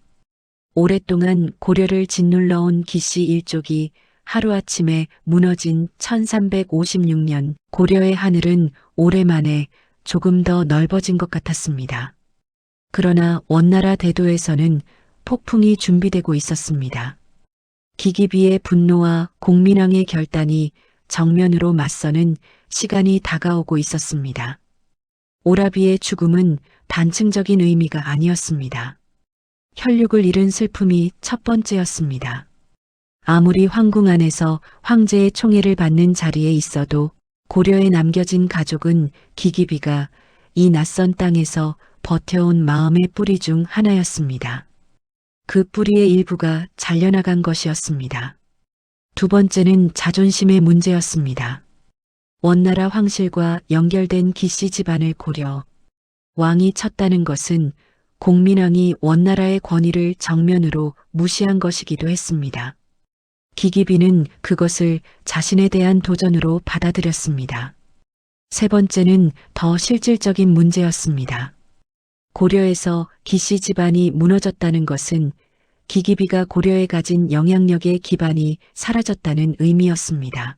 오랫동안 고려를 짓눌러온 기씨 일족이 하루아침에 무너진 1356년 고려의 하늘은 오래만에 조금 더 넓어진 것 같았습니다. 그러나 원나라 대도에서는 폭풍이 준비되고 있었습니다. 기기비의 분노와 공민왕의 결단이 정면으로 맞서는 시간이 다가오고 있었습니다. 오라비의 죽음은 단층적인 의미가 아니었습니다. 혈육을 잃은 슬픔이 첫 번째였습니다. 아무리 황궁 안에서 황제의 총애를 받는 자리에 있어도 고려에 남겨진 가족은 기기비가 이 낯선 땅에서 버텨온 마음의 뿌리 중 하나였습니다. 그 뿌리의 일부가 잘려나간 것이었습니다. 두 번째는 자존심의 문제였습니다. 원나라 황실과 연결된 기씨 집안을 고려 왕이 쳤다는 것은 공민왕이 원나라의 권위를 정면으로 무시한 것이기도 했습니다. 기기비는 그것을 자신에 대한 도전으로 받아들였습니다. 세 번째는 더 실질적인 문제였습니다. 고려에서 기씨 집안이 무너졌다는 것은 기기비가 고려에 가진 영향력의 기반이 사라졌다는 의미였습니다.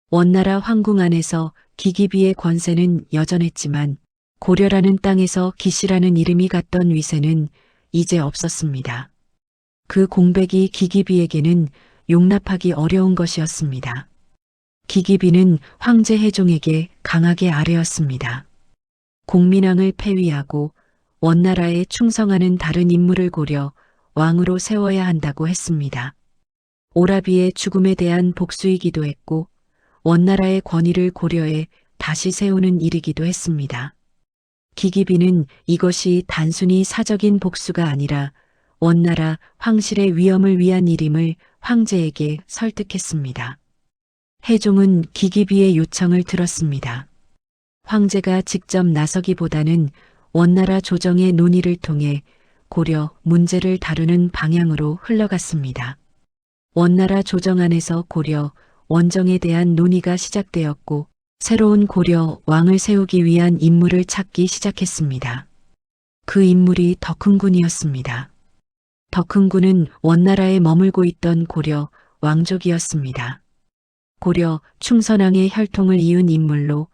원나라 황궁 안에서 기기비의 권세는 여전했지만 고려라는 땅에서 기씨라는 이름이 갔던 위세는 이제 없었습니다. 그 공백이 기기비에게는 용납하기 어려운 것이었습니다. 기기비는 황제 해종에게 강하게 아뢰었습니다. 공민왕을 폐위하고 원나라에 충성하는 다른 인물을 고려 왕으로 세워야 한다고 했습니다. 오라비의 죽음에 대한 복수이기도 했고 원나라의 권위를 고려해 다시 세우는 일이기도 했습니다. 기기비는 이것이 단순히 사적인 복수가 아니라 원나라 황실의 위엄을 위한 일임을 황제에게 설득했습니다. 해종은 기기비의 요청을 들었습니다. 황제가 직접 나서기보다는 원나라 조정의 논의를 통해 고려 문제를 다루는 방향으로 흘러갔습니다. 원나라 조정 안에서 고려 원정에 대한 논의가 시작되었고 새로운 고려 왕을 세우기 위한 인물을 찾기 시작했습니다. 그 인물이 덕흥군이었습니다. 덕흥군은 원나라에 머물고 있던 고려 왕족이었습니다. 고려 충선왕의 혈통을 이은 인물로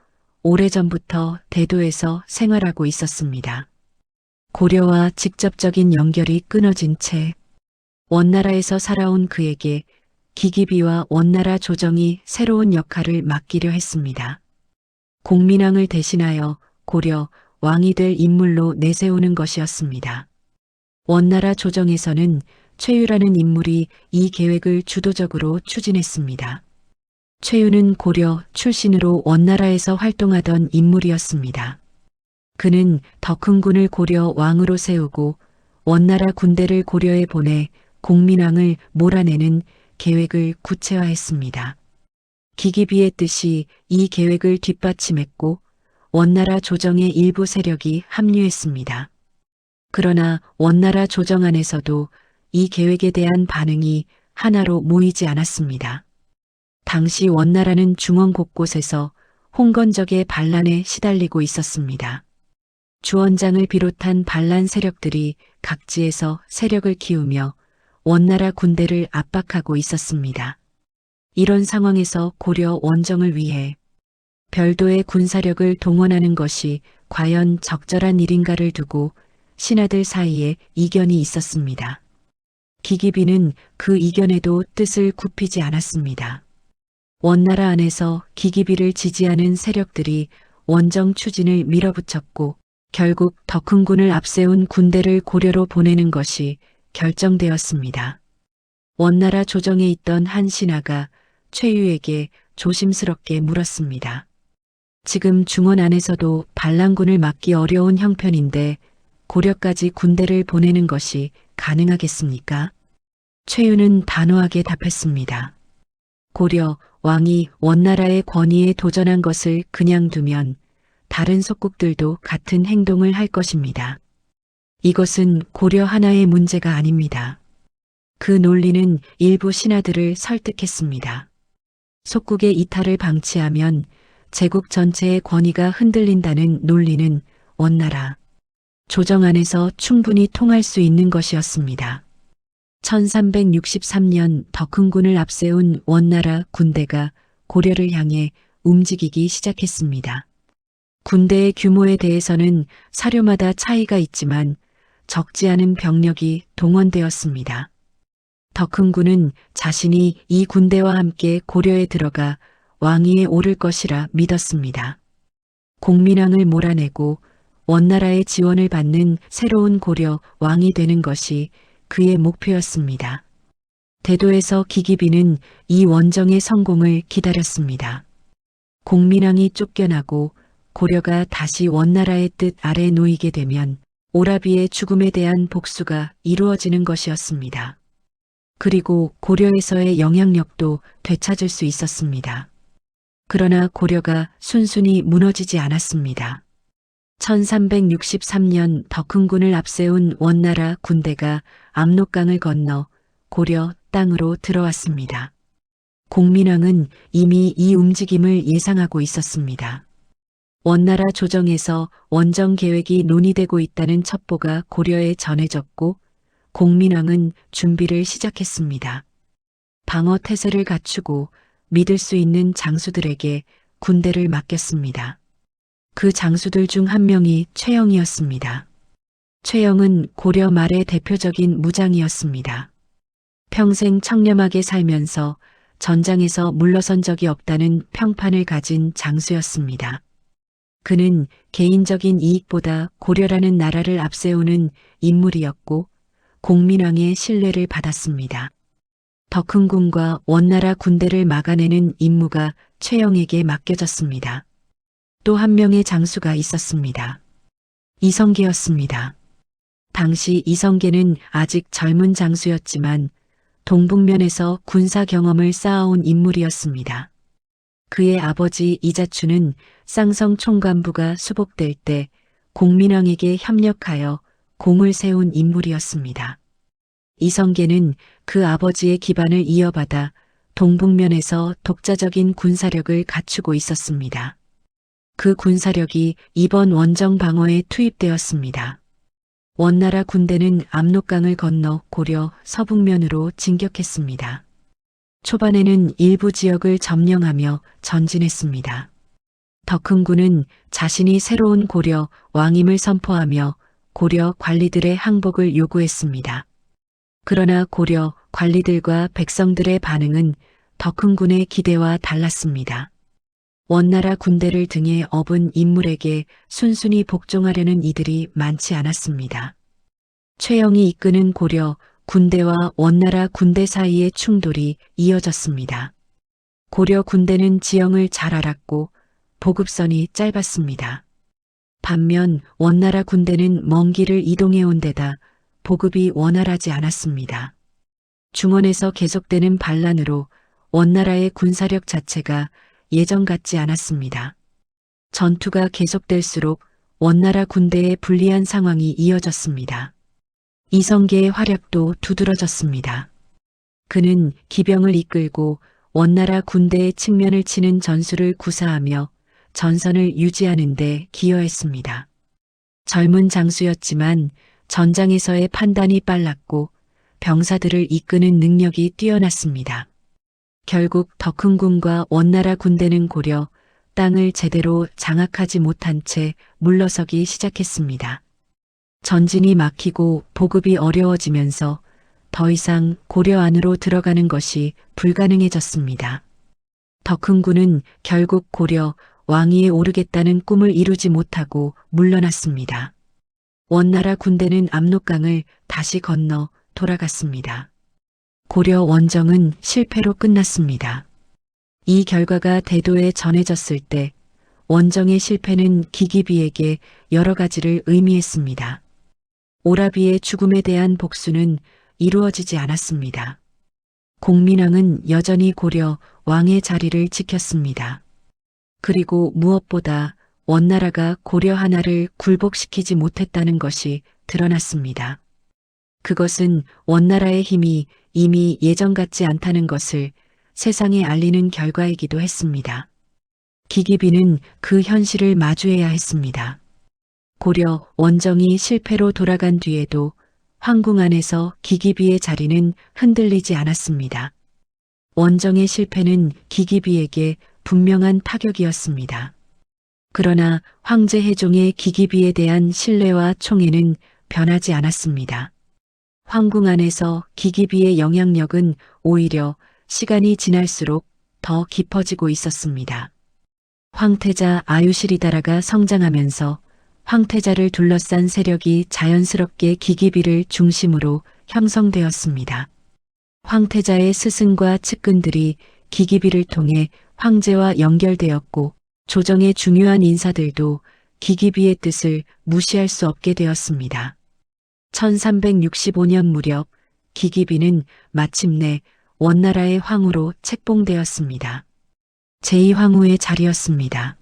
오래전부터 대도에서 생활하고 있었습니다. 고려와 직접적인 연결이 끊어진 채 원나라에서 살아온 그에게 기기비와 원나라 조정이 새로운 역할을 맡기려 했습니다. 공민왕을 대신하여 고려 왕이 될 인물로 내세우는 것이었습니다. 원나라 조정에서는 최유라는 인물이 이 계획을 주도적으로 추진했습니다. 최유는 고려 출신으로 원나라에서 활동하던 인물이었습니다. 그는 덕흥군을 고려 왕으로 세우고 원나라 군대를 고려에 보내 공민왕을 몰아내는 계획을 구체화했습니다. 기기비의 뜻이 이 계획을 뒷받침했고 원나라 조정의 일부 세력이 합류했습니다. 그러나 원나라 조정 안에서도 이 계획에 대한 반응이 하나로 모이지 않았습니다. 당시 원나라는 중원 곳곳에서 홍건적의 반란에 시달리고 있었습니다. 주원장을 비롯한 반란 세력들이 각지에서 세력을 키우며 원나라 군대를 압박하고 있었습니다. 이런 상황에서 고려 원정을 위해 별도의 군사력을 동원하는 것이 과연 적절한 일인가를 두고 신하들 사이에 이견이 있었습니다. 기기비는 그 이견에도 뜻을 굽히지 않았습니다. 원나라 안에서 기기비를 지지하는 세력들이 원정 추진을 밀어붙였고 결국 덕흥군을 앞세운 군대를 고려로 보내는 것이 결정되었습니다. 원나라 조정에 있던 한 신하가 최유에게 조심스럽게 물었습니다. 지금 중원 안에서도 반란군을 막기 어려운 형편인데 고려까지 군대를 보내는 것이 가능하겠습니까? 최유는 단호하게 답했습니다. 고려 왕이 원나라의 권위에 도전한 것을 그냥 두면 다른 속국들도 같은 행동을 할 것입니다. 이것은 고려 하나의 문제가 아닙니다. 그 논리는 일부 신하들을 설득했습니다. 속국의 이탈을 방치하면 제국 전체의 권위가 흔들린다는 논리는 원나라 조정 안에서 충분히 통할 수 있는 것이었습니다. 1363년 덕흥군을 앞세운 원나라 군대가 고려를 향해 움직이기 시작했습니다. 군대의 규모에 대해서는 사료마다 차이가 있지만 적지 않은 병력이 동원되었습니다. 덕흥군은 자신이 이 군대와 함께 고려에 들어가 왕위에 오를 것이라 믿었습니다. 공민왕을 몰아내고 원나라의 지원을 받는 새로운 고려 왕이 되는 것이 그의 목표였습니다. 대도에서 기기비는 이 원정의 성공을 기다렸습니다. 공민왕이 쫓겨나고 고려가 다시 원나라의 뜻 아래 놓이게 되면 오라비의 죽음에 대한 복수가 이루어지는 것이었습니다. 그리고 고려에서의 영향력도 되찾을 수 있었습니다. 그러나 고려가 순순히 무너지지 않았습니다. 1363년 덕흥군을 앞세운 원나라 군대가 압록강을 건너 고려 땅으로 들어왔습니다. 공민왕은 이미 이 움직임을 예상하고 있었습니다. 원나라 조정에서 원정 계획이 논의되고 있다는 첩보가 고려에 전해졌고 공민왕은 준비를 시작했습니다. 방어 태세를 갖추고 믿을 수 있는 장수들에게 군대를 맡겼습니다. 그 장수들 중 한 명이 최영이었습니다. 최영은 고려 말의 대표적인 무장이었습니다. 평생 청렴하게 살면서 전장에서 물러선 적이 없다는 평판을 가진 장수였습니다. 그는 개인적인 이익보다 고려라는 나라를 앞세우는 인물이었고 공민왕의 신뢰를 받았습니다. 덕흥군과 원나라 군대를 막아내는 임무가 최영에게 맡겨졌습니다. 또 한 명의 장수가 있었습니다. 이성계였습니다. 당시 이성계는 아직 젊은 장수였지만 동북면에서 군사 경험을 쌓아온 인물이었습니다. 그의 아버지 이자추는 쌍성 총관부가 수복될 때 공민왕에게 협력하여 공을 세운 인물이었습니다. 이성계는 그 아버지의 기반을 이어받아 동북면에서 독자적인 군사력을 갖추고 있었습니다. 그 군사력이 이번 원정 방어에 투입되었습니다. 원나라 군대는 압록강을 건너 고려 서북면으로 진격했습니다. 초반에는 일부 지역을 점령하며 전진했습니다. 덕흥군은 자신이 새로운 고려 왕임을 선포하며 고려 관리들의 항복을 요구했습니다. 그러나 고려 관리들과 백성들의 반응은 덕흥군의 기대와 달랐습니다. 원나라 군대를 등에 업은 인물에게 순순히 복종하려는 이들이 많지 않았습니다. 최영이 이끄는 고려 군대와 원나라 군대 사이의 충돌이 이어졌습니다. 고려 군대는 지형을 잘 알았고 보급선이 짧았습니다. 반면 원나라 군대는 먼 길을 이동해온 데다 보급이 원활하지 않았습니다. 중원에서 계속되는 반란으로 원나라의 군사력 자체가 예전 같지 않았습니다. 전투가 계속될수록 원나라 군대의 불리한 상황이 이어졌습니다. 이성계의 활약도 두드러졌습니다. 그는 기병을 이끌고 원나라 군대의 측면을 치는 전술을 구사하며 전선을 유지하는 데 기여했습니다. 젊은 장수였지만 전장에서의 판단이 빨랐고 병사들을 이끄는 능력이 뛰어났습니다. 결국 덕흥군과 원나라 군대는 고려 땅을 제대로 장악하지 못한 채 물러서기 시작했습니다. 전진이 막히고 보급이 어려워지면서 더 이상 고려 안으로 들어가는 것이 불가능해졌습니다. 덕흥군은 결국 고려 왕위에 오르겠다는 꿈을 이루지 못하고 물러났습니다. 원나라 군대는 압록강을 다시 건너 돌아갔습니다. 고려 원정은 실패로 끝났습니다. 이 결과가 대도에 전해졌을 때 원정의 실패는 기기비에게 여러 가지를 의미했습니다. 오라비의 죽음에 대한 복수는 이루어지지 않았습니다. 공민왕은 여전히 고려 왕의 자리를 지켰습니다. 그리고 무엇보다 원나라가 고려 하나를 굴복시키지 못했다는 것이 드러났습니다. 그것은 원나라의 힘이 이미 예전 같지 않다는 것을 세상에 알리는 결과이기도 했습니다. 기기비는 그 현실을 마주해야 했습니다. 고려 원정이 실패로 돌아간 뒤에도 황궁 안에서 기기비의 자리는 흔들리지 않았습니다. 원정의 실패는 기기비에게 분명한 타격이었습니다. 그러나 황제 해종의 기기비에 대한 신뢰와 총애는 변하지 않았습니다. 황궁 안에서 기기비의 영향력은 오히려 시간이 지날수록 더 깊어지고 있었습니다. 황태자 아유시리다라가 성장하면서 황태자를 둘러싼 세력이 자연스럽게 기기비를 중심으로 형성되었습니다. 황태자의 스승과 측근들이 기기비를 통해 황제와 연결되었고 조정의 중요한 인사들도 기기비의 뜻을 무시할 수 없게 되었습니다. 1365년 무렵 기기비는 마침내 원나라의 황후로 책봉되었습니다. 제2황후의 자리였습니다.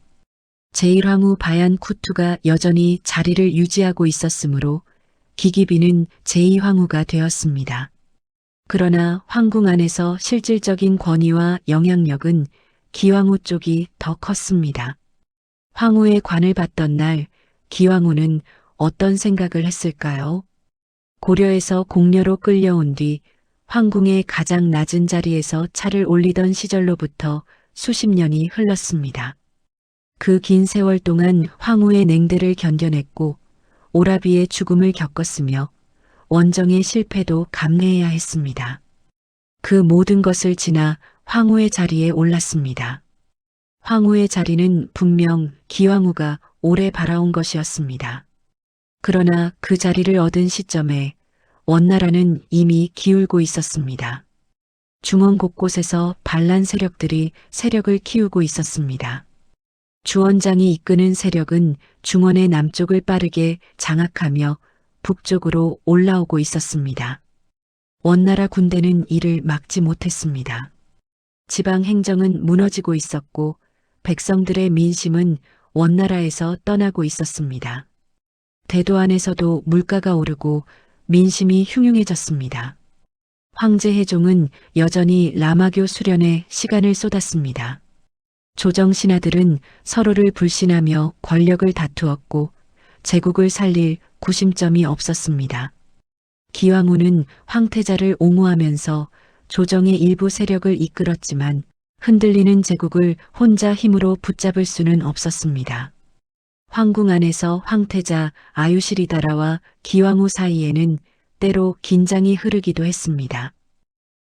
제1황후 바얀 쿠투가 여전히 자리를 유지하고 있었으므로 기기비는 제2황후가 되었습니다. 그러나 황궁 안에서 실질적인 권위와 영향력은 기왕후 쪽이 더 컸습니다. 황후의 관을 받던 날 기왕후는 어떤 생각을 했을까요? 고려에서 공려로 끌려온 뒤 황궁의 가장 낮은 자리에서 차를 올리던 시절로부터 수십 년이 흘렀습니다. 그 긴 세월 동안 황후의 냉대를 견뎌냈고 오라비의 죽음을 겪었으며 원정의 실패도 감내해야 했습니다. 그 모든 것을 지나 황후의 자리에 올랐습니다. 황후의 자리는 분명 기왕후가 오래 바라온 것이었습니다. 그러나 그 자리를 얻은 시점에 원나라는 이미 기울고 있었습니다. 중원 곳곳에서 반란 세력들이 세력을 키우고 있었습니다. 주원장이 이끄는 세력은 중원의 남쪽을 빠르게 장악하며 북쪽으로 올라오고 있었습니다. 원나라 군대는 이를 막지 못했습니다. 지방 행정은 무너지고 있었고 백성들의 민심은 원나라에서 떠나고 있었습니다. 대도 안에서도 물가가 오르고 민심이 흉흉해졌습니다. 황제 해종은 여전히 라마교 수련에 시간을 쏟았습니다. 조정 신하들은 서로를 불신하며 권력을 다투었고 제국을 살릴 구심점이 없었습니다. 기왕후는 황태자를 옹호하면서 조정의 일부 세력을 이끌었지만 흔들리는 제국을 혼자 힘으로 붙잡을 수는 없었습니다. 황궁 안에서 황태자 아유시리다라와 기왕후 사이에는 때로 긴장이 흐르기도 했습니다.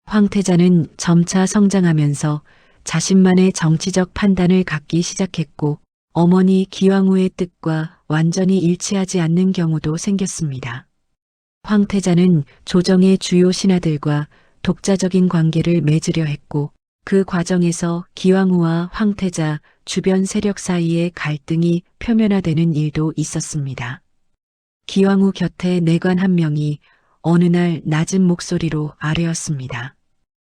황태자는 점차 성장하면서 자신만의 정치적 판단을 갖기 시작했고 어머니 기왕후의 뜻과 완전히 일치하지 않는 경우도 생겼습니다. 황태자는 조정의 주요 신하들과 독자적인 관계를 맺으려 했고 그 과정에서 기왕후와 황태자 주변 세력 사이의 갈등이 표면화되는 일도 있었습니다. 기왕후 곁에 내관 한 명이 어느 날 낮은 목소리로 아뢰었습니다.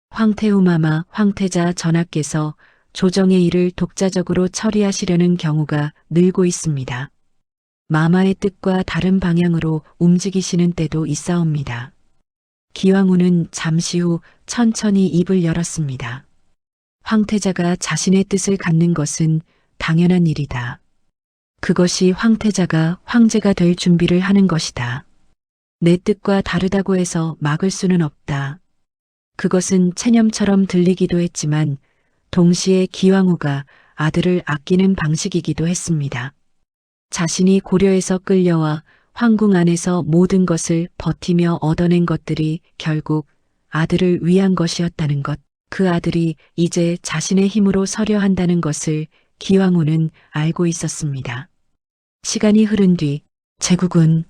황태후마마 황태자 전하께서 조정의 일을 독자적으로 처리하시려는 경우가 늘고 있습니다. 마마의 뜻과 다른 방향으로 움직이시는 때도 있사옵니다. 기왕후는 잠시 후 천천히 입을 열었습니다. 황태자가 자신의 뜻을 갖는 것은 당연한 일이다. 그것이 황태자가 황제가 될 준비를 하는 것이다. 내 뜻과 다르다고 해서 막을 수는 없다. 그것은 체념처럼 들리기도 했지만 동시에 기왕후가 아들을 아끼는 방식이기도 했습니다. 자신이 고려에서 끌려와 황궁 안에서 모든 것을 버티며 얻어낸 것들이 결국 아들을 위한 것이었다는 것, 그 아들이 이제 자신의 힘으로 서려 한다는 것을 기왕후는 알고 있었습니다. 시간이 흐른 뒤 제국은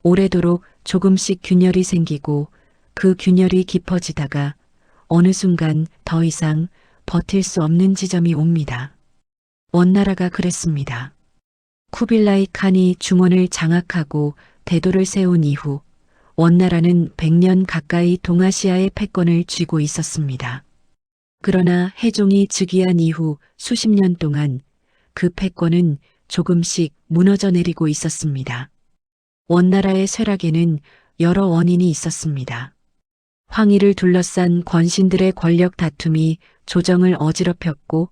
오래도록 조금씩 균열이 생기고 그 균열이 깊어지다가 어느 순간 더 이상 버틸 수 없는 지점이 옵니다. 원나라가 그랬습니다. 쿠빌라이 칸이 중원을 장악하고 대도를 세운 이후 원나라는 100년 가까이 동아시아의 패권을 쥐고 있었습니다. 그러나 해종이 즉위한 이후 수십 년 동안 그 패권은 조금씩 무너져 내리고 있었습니다. 원나라의 쇠락에는 여러 원인이 있었습니다. 황희를 둘러싼 권신들의 권력 다툼이 조정을 어지럽혔고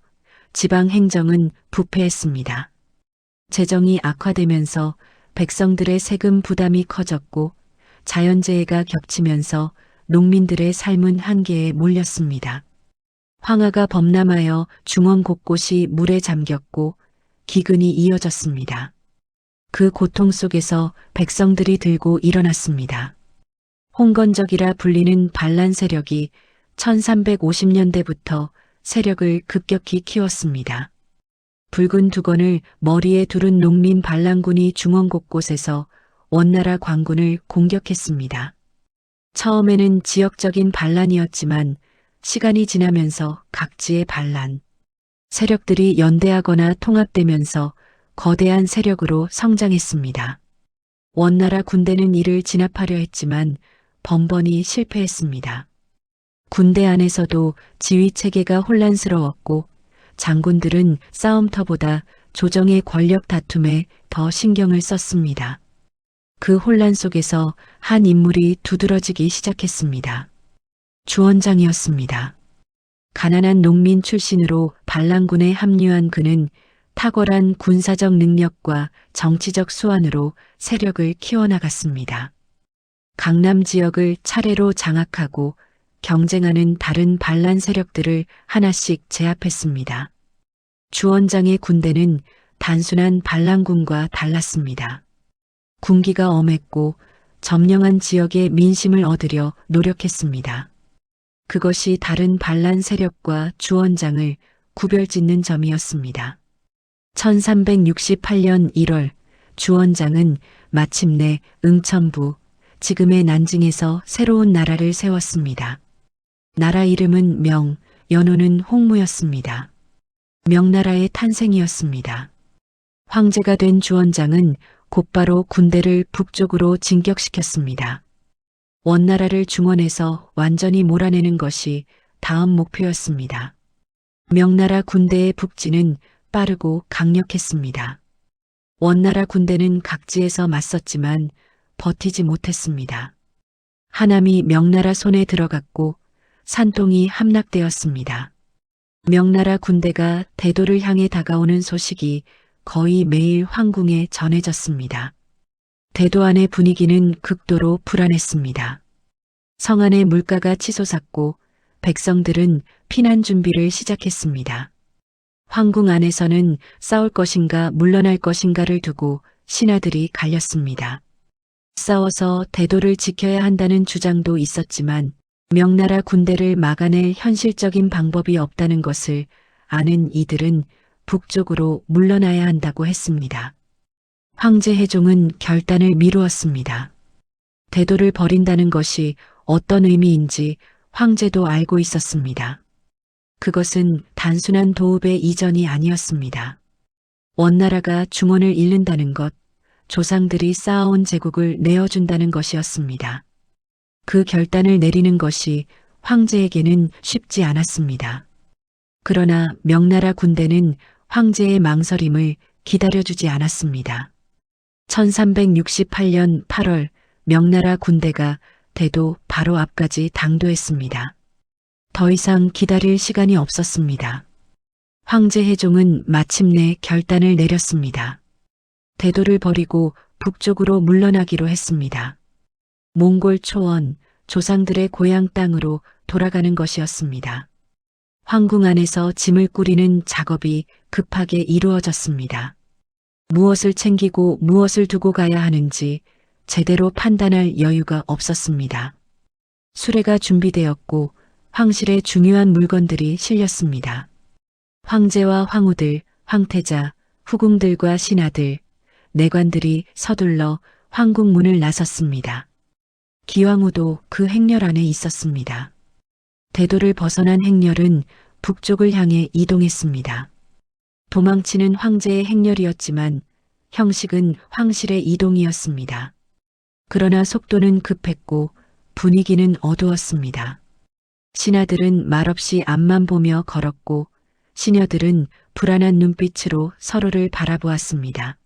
지방 행정은 부패했습니다. 재정이 악화되면서 백성들의 세금 부담이 커졌고 자연재해가 겹치면서 농민들의 삶은 한계에 몰렸습니다. 황하가 범람하여 중원 곳곳이 물에 잠겼고 기근이 이어졌습니다. 그 고통 속에서 백성들이 들고 일어났습니다. 홍건적이라 불리는 반란 세력이 1350년대부터 세력을 급격히 키웠습니다. 붉은 두건을 머리에 두른 농민 반란군이 중원 곳곳에서 원나라 관군을 공격했습니다. 처음에는 지역적인 반란이었지만 시간이 지나면서 각지의 반란, 세력들이 연대하거나 통합되면서 거대한 세력으로 성장했습니다. 원나라 군대는 이를 진압하려 했지만 번번이 실패했습니다. 군대 안에서도 지휘 체계가 혼란스러웠고 장군들은 싸움터보다 조정의 권력 다툼에 더 신경을 썼습니다. 그 혼란 속에서 한 인물이 두드러지기 시작했습니다. 주원장이었습니다. 가난한 농민 출신으로 반란군에 합류한 그는 탁월한 군사적 능력과 정치적 수완으로 세력을 키워나갔습니다. 강남 지역을 차례로 장악하고 경쟁하는 다른 반란 세력들을 하나씩 제압했습니다. 주원장의 군대는 단순한 반란군과 달랐습니다. 군기가 엄했고 점령한 지역의 민심을 얻으려 노력했습니다. 그것이 다른 반란 세력과 주원장을 구별짓는 점이었습니다. 1368년 1월 주원장은 마침내 응천부, 지금의 난징에서 새로운 나라를 세웠습니다. 나라 이름은 명, 연호는 홍무였습니다. 명나라의 탄생이었습니다. 황제가 된 주원장은 곧바로 군대를 북쪽으로 진격시켰습니다. 원나라를 중원에서 완전히 몰아내는 것이 다음 목표였습니다. 명나라 군대의 북진은 빠르고 강력했습니다. 원나라 군대는 각지에서 맞섰지만 버티지 못했습니다. 하남이 명나라 손에 들어갔고 산통이 함락되었습니다. 명나라 군대가 대도를 향해 다가오는 소식이 거의 매일 황궁에 전해졌습니다. 대도 안의 분위기는 극도로 불안했습니다. 성 안의 물가가 치솟았고 백성들은 피난 준비를 시작했습니다. 황궁 안에서는 싸울 것인가 물러날 것인가를 두고 신하들이 갈렸습니다. 싸워서 대도를 지켜야 한다는 주장도 있었지만 명나라 군대를 막아낼 현실적인 방법이 없다는 것을 아는 이들은 북쪽으로 물러나야 한다고 했습니다. 황제 해종은 결단을 미루었습니다. 대도를 버린다는 것이 어떤 의미인지 황제도 알고 있었습니다. 그것은 단순한 도읍의 이전이 아니었습니다. 원나라가 중원을 잃는다는 것, 조상들이 쌓아온 제국을 내어준다는 것이었습니다. 그 결단을 내리는 것이 황제에게는 쉽지 않았습니다. 그러나 명나라 군대는 황제의 망설임을 기다려주지 않았습니다. 1368년 8월 명나라 군대가 대도 바로 앞까지 당도했습니다. 더 이상 기다릴 시간이 없었습니다. 황제 해종은 마침내 결단을 내렸습니다. 대도를 버리고 북쪽으로 물러나기로 했습니다. 몽골 초원, 조상들의 고향 땅으로 돌아가는 것이었습니다. 황궁 안에서 짐을 꾸리는 작업이 급하게 이루어졌습니다. 무엇을 챙기고 무엇을 두고 가야 하는지 제대로 판단할 여유가 없었습니다. 수레가 준비되었고 황실에 중요한 물건들이 실렸습니다. 황제와 황후들, 황태자, 후궁들과 신하들, 내관들이 서둘러 황궁 문을 나섰습니다. 기왕후도 그 행렬 안에 있었습니다. 대도를 벗어난 행렬은 북쪽을 향해 이동했습니다. 도망치는 황제의 행렬이었지만 형식은 황실의 이동이었습니다. 그러나 속도는 급했고 분위기는 어두웠습니다. 신하들은 말없이 앞만 보며 걸었고 시녀들은 불안한 눈빛으로 서로를 바라보았습니다.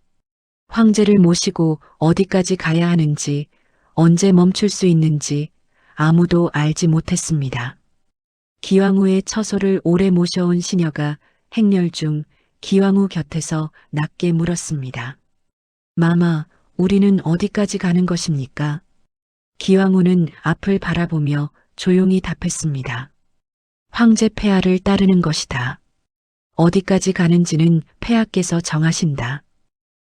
황제를 모시고 어디까지 가야 하는지, 언제 멈출 수 있는지 아무도 알지 못했습니다. 기왕후의 처소를 오래 모셔온 시녀가 행렬 중 기왕후 곁에서 낮게 물었습니다. 마마, 우리는 어디까지 가는 것입니까? 기왕후는 앞을 바라보며 조용히 답했습니다. 황제 폐하를 따르는 것이다. 어디까지 가는지는 폐하께서 정하신다.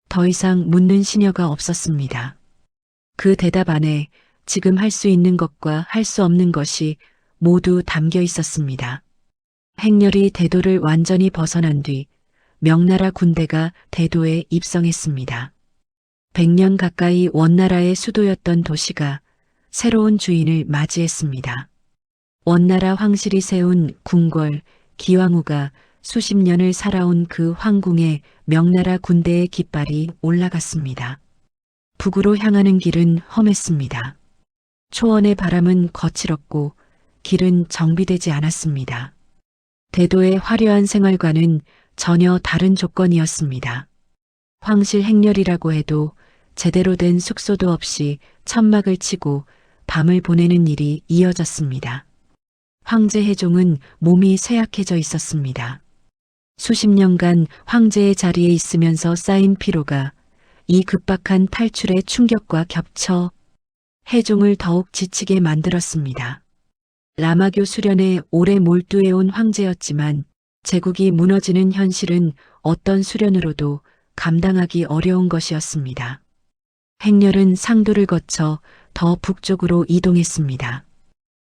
더 이상 묻는 시녀가 없었습니다. 그 대답 안에 지금 할 수 있는 것과 할 수 없는 것이 모두 담겨 있었습니다. 행렬이 대도를 완전히 벗어난 뒤 명나라 군대가 대도에 입성했습니다. 100년 가까이 원나라의 수도였던 도시가 새로운 주인을 맞이했습니다. 원나라 황실이 세운 궁궐 기왕후가 수십 년을 살아온 그 황궁에 명나라 군대의 깃발이 올라갔습니다. 북으로 향하는 길은 험했습니다. 초원의 바람은 거칠었고 길은 정비되지 않았습니다. 대도의 화려한 생활과는 전혀 다른 조건이었습니다. 황실 행렬이라고 해도 제대로 된 숙소도 없이 천막을 치고 밤을 보내는 일이 이어졌습니다. 황제 해종은 몸이 쇠약해져 있었습니다. 수십 년간 황제의 자리에 있으면서 쌓인 피로가 이 급박한 탈출의 충격과 겹쳐 해종을 더욱 지치게 만들었습니다. 라마교 수련에 오래 몰두해온 황제였지만 제국이 무너지는 현실은 어떤 수련으로도 감당하기 어려운 것이었습니다. 행렬은 상도를 거쳐 더 북쪽으로 이동했습니다.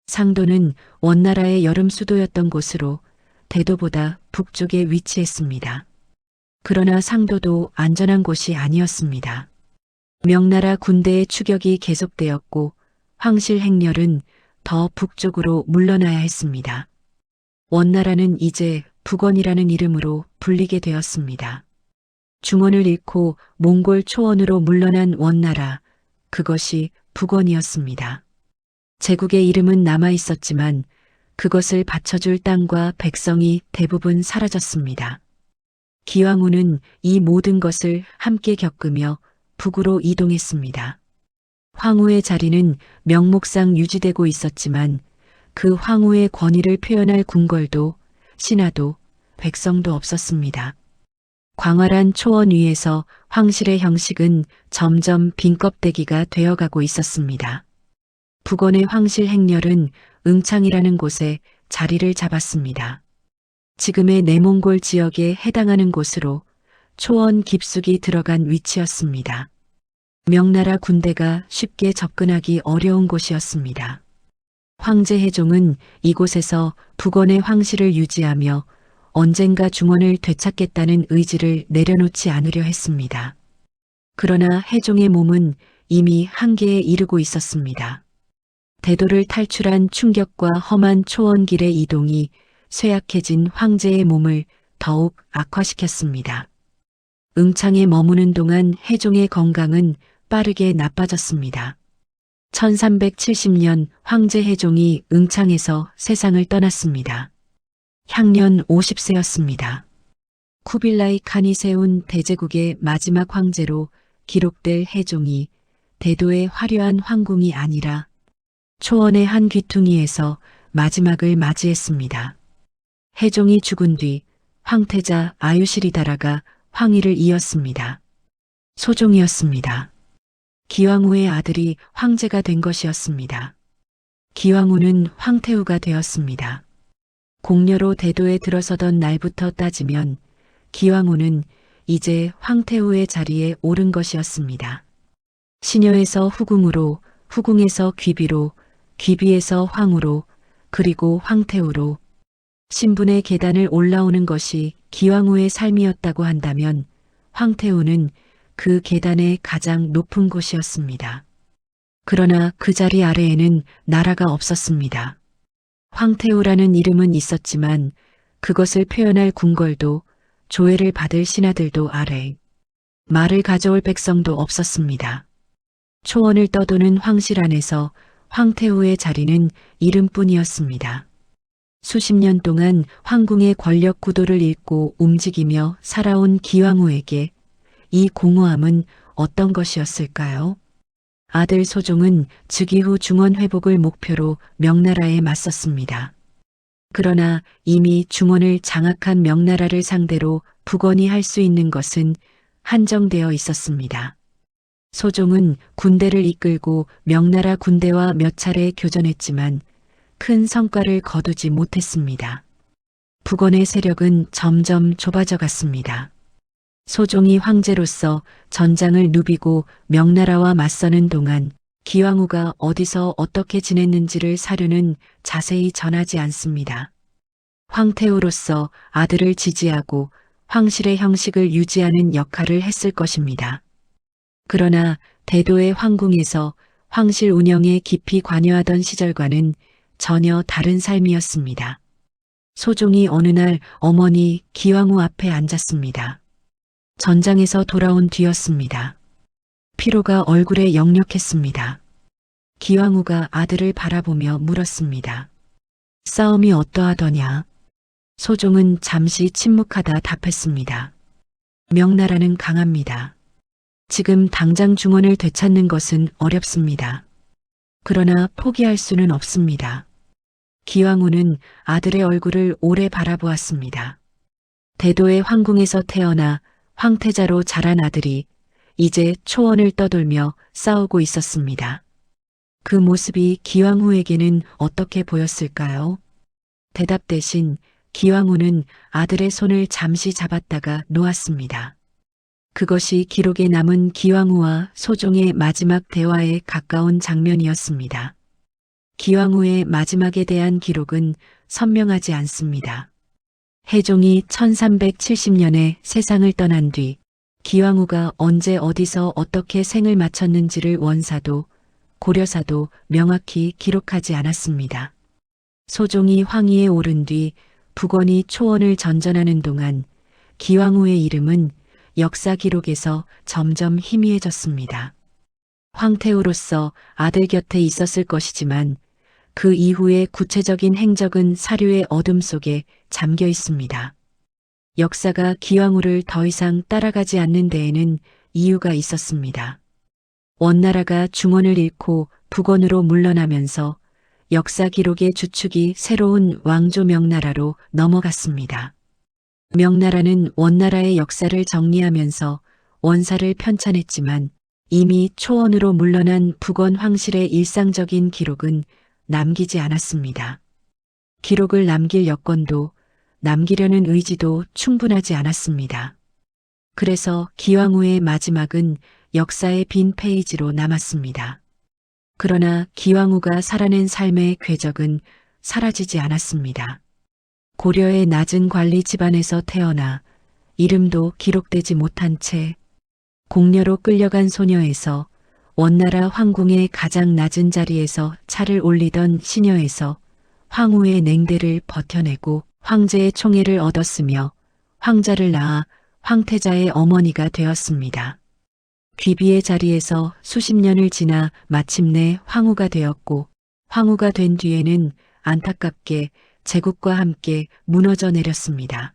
상도는 원나라의 여름 수도였던 곳으로 대도보다 북쪽에 위치했습니다. 그러나 상도도 안전한 곳이 아니었습니다. 명나라 군대의 추격이 계속되었고 황실 행렬은 더 북쪽으로 물러나야 했습니다. 원나라는 이제 북원이라는 이름으로 불리게 되었습니다. 중원을 잃고 몽골 초원으로 물러난 원나라, 그것이 북원이었습니다. 제국의 이름은 남아 있었지만 그것을 받쳐줄 땅과 백성이 대부분 사라졌습니다. 기왕후는 이 모든 것을 함께 겪으며 북으로 이동했습니다. 황후의 자리는 명목상 유지되고 있었지만 그 황후의 권위를 표현할 궁궐도 신하도 백성도 없었습니다. 광활한 초원 위에서 황실의 형식은 점점 빈껍데기가 되어가고 있었습니다. 북원의 황실 행렬은 응창이라는 곳에 자리를 잡았습니다. 지금의 내몽골 지역에 해당하는 곳으로 초원 깊숙이 들어간 위치였습니다. 명나라 군대가 쉽게 접근하기 어려운 곳이었습니다. 황제 해종은 이곳에서 북원의 황실을 유지하며 언젠가 중원을 되찾겠다는 의지를 내려놓지 않으려 했습니다. 그러나 해종의 몸은 이미 한계에 이르고 있었습니다. 대도를 탈출한 충격과 험한 초원길의 이동이 쇠약해진 황제의 몸을 더욱 악화시켰습니다. 응창에 머무는 동안 해종의 건강은 빠르게 나빠졌습니다. 1370년 황제 해종이 응창에서 세상을 떠났습니다. 향년 50세였습니다. 쿠빌라이 칸이 세운 대제국의 마지막 황제로 기록될 해종이 대도의 화려한 황궁이 아니라 초원의 한 귀퉁이에서 마지막을 맞이했습니다. 해종이 죽은 뒤 황태자 아유시리다라가 황위를 이었습니다. 소종이었습니다. 기왕후의 아들이 황제가 된 것이었습니다. 기왕후는 황태후가 되었습니다. 공녀로 대도에 들어서던 날부터 따지면 기왕후는 이제 황태후의 자리에 오른 것이었습니다. 시녀에서 후궁으로, 후궁에서 귀비로, 귀비에서 황후로, 그리고 황태후로 신분의 계단을 올라오는 것이 기왕후의 삶이었다고 한다면 황태후는 그 계단의 가장 높은 곳이었습니다. 그러나 그 자리 아래에는 나라가 없었습니다. 황태후라는 이름은 있었지만 그것을 표현할 궁궐도 조회를 받을 신하들도 아래 말을 가져올 백성도 없었습니다. 초원을 떠도는 황실 안에서 황태후의 자리는 이름뿐이었습니다. 수십 년 동안 황궁의 권력 구도를 읽고 움직이며 살아온 기왕후에게 이 공허함은 어떤 것이었을까요? 아들 소종은 즉위 후 중원 회복을 목표로 명나라에 맞섰습니다. 그러나 이미 중원을 장악한 명나라를 상대로 북원이 할 수 있는 것은 한정되어 있었습니다. 소종은 군대를 이끌고 명나라 군대와 몇 차례 교전했지만 큰 성과를 거두지 못했습니다. 북원의 세력은 점점 좁아져 갔습니다. 소종이 황제로서 전장을 누비고 명나라와 맞서는 동안 기왕후가 어디서 어떻게 지냈는지를 사료는 자세히 전하지 않습니다. 황태후로서 아들을 지지하고 황실의 형식을 유지하는 역할을 했을 것입니다. 그러나 대도의 황궁에서 황실 운영에 깊이 관여하던 시절과는 전혀 다른 삶이었습니다. 소종이 어느 날 어머니 기왕후 앞에 앉았습니다. 전장에서 돌아온 뒤였습니다. 피로가 얼굴에 역력했습니다. 기왕후가 아들을 바라보며 물었습니다. 싸움이 어떠하더냐? 소종은 잠시 침묵하다 답했습니다. 명나라는 강합니다. 지금 당장 중원을 되찾는 것은 어렵습니다. 그러나 포기할 수는 없습니다. 기왕후는 아들의 얼굴을 오래 바라보았습니다. 대도의 황궁에서 태어나 황태자로 자란 아들이 이제 초원을 떠돌며 싸우고 있었습니다. 그 모습이 기왕후에게는 어떻게 보였을까요? 대답 대신 기왕후는 아들의 손을 잠시 잡았다가 놓았습니다. 그것이 기록에 남은 기왕후와 소종의 마지막 대화에 가까운 장면이었습니다. 기왕후의 마지막에 대한 기록은 선명하지 않습니다. 해종이 1370년에 세상을 떠난 뒤 기왕후가 언제 어디서 어떻게 생을 마쳤는지를 원사도 고려사도 명확히 기록하지 않았습니다. 소종이 황위에 오른 뒤 북원이 초원을 전전하는 동안 기왕후의 이름은 역사 기록에서 점점 희미해졌습니다. 황태후로서 아들 곁에 있었을 것이지만 그 이후의 구체적인 행적은 사료의 어둠 속에 잠겨 있습니다. 역사가 기왕후를 더 이상 따라가지 않는 데에는 이유가 있었습니다. 원나라가 중원을 잃고 북원으로 물러나면서 역사 기록의 주축이 새로운 왕조 명나라로 넘어갔습니다. 명나라는 원나라의 역사를 정리하면서 원사를 편찬했지만 이미 초원으로 물러난 북원 황실의 일상적인 기록은 남기지 않았습니다. 기록을 남길 여건도 남기려는 의지도 충분하지 않았습니다. 그래서 기왕후의 마지막은 역사의 빈 페이지로 남았습니다. 그러나 기왕후가 살아낸 삶의 궤적은 사라지지 않았습니다. 고려의 낮은 관리 집안에서 태어나 이름도 기록되지 못한 채 공녀로 끌려간 소녀에서 원나라 황궁의 가장 낮은 자리에서 차를 올리던 시녀에서 황후의 냉대를 버텨내고 황제의 총애를 얻었으며 황자를 낳아 황태자의 어머니가 되었습니다. 귀비의 자리에서 수십 년을 지나 마침내 황후가 되었고 황후가 된 뒤에는 안타깝게 제국과 함께 무너져 내렸습니다.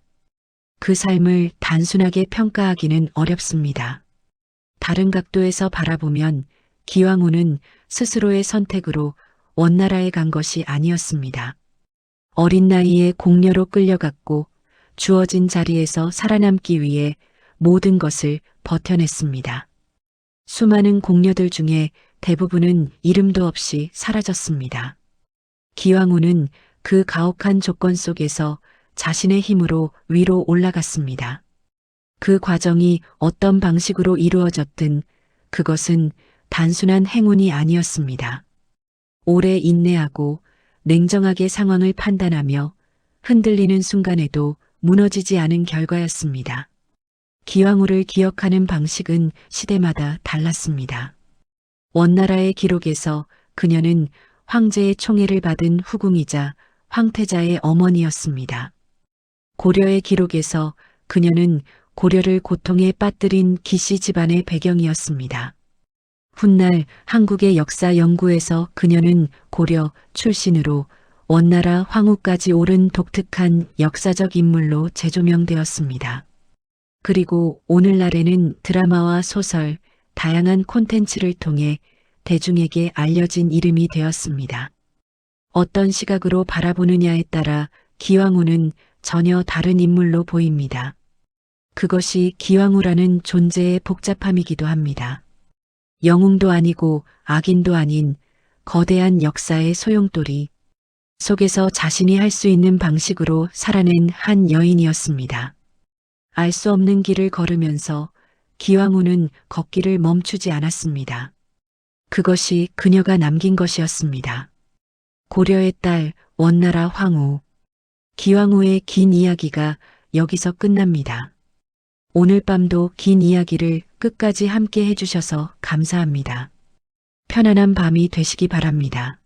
그 삶을 단순하게 평가하기는 어렵습니다. 다른 각도에서 바라보면 기왕후는 스스로의 선택으로 원나라에 간 것이 아니었습니다. 어린 나이에 공녀로 끌려갔고 주어진 자리에서 살아남기 위해 모든 것을 버텨냈습니다. 수많은 공녀들 중에 대부분은 이름도 없이 사라졌습니다. 기왕후는 그 가혹한 조건 속에서 자신의 힘으로 위로 올라갔습니다. 그 과정이 어떤 방식으로 이루어졌든 그것은 단순한 행운이 아니었습니다. 오래 인내하고 냉정하게 상황을 판단하며 흔들리는 순간에도 무너지지 않은 결과였습니다. 기왕후를 기억하는 방식은 시대마다 달랐습니다. 원나라의 기록에서 그녀는 황제의 총애를 받은 후궁이자 황태자의 어머니였습니다. 고려의 기록에서 그녀는 고려를 고통에 빠뜨린 기씨 집안의 배경이었습니다. 훗날 한국의 역사 연구에서 그녀는 고려 출신으로 원나라 황후까지 오른 독특한 역사적 인물로 재조명되었습니다. 그리고 오늘날에는 드라마와 소설, 다양한 콘텐츠를 통해 대중에게 알려진 이름이 되었습니다. 어떤 시각으로 바라보느냐에 따라 기왕후는 전혀 다른 인물로 보입니다. 그것이 기왕후라는 존재의 복잡함이기도 합니다. 영웅도 아니고 악인도 아닌 거대한 역사의 소용돌이 속에서 자신이 할 수 있는 방식으로 살아낸 한 여인이었습니다. 알 수 없는 길을 걸으면서 기왕후는 걷기를 멈추지 않았습니다. 그것이 그녀가 남긴 것이었습니다. 고려의 딸 원나라 황후. 기왕후의 긴 이야기가 여기서 끝납니다. 오늘 밤도 긴 이야기를 끝까지 함께 해주셔서 감사합니다. 편안한 밤이 되시기 바랍니다.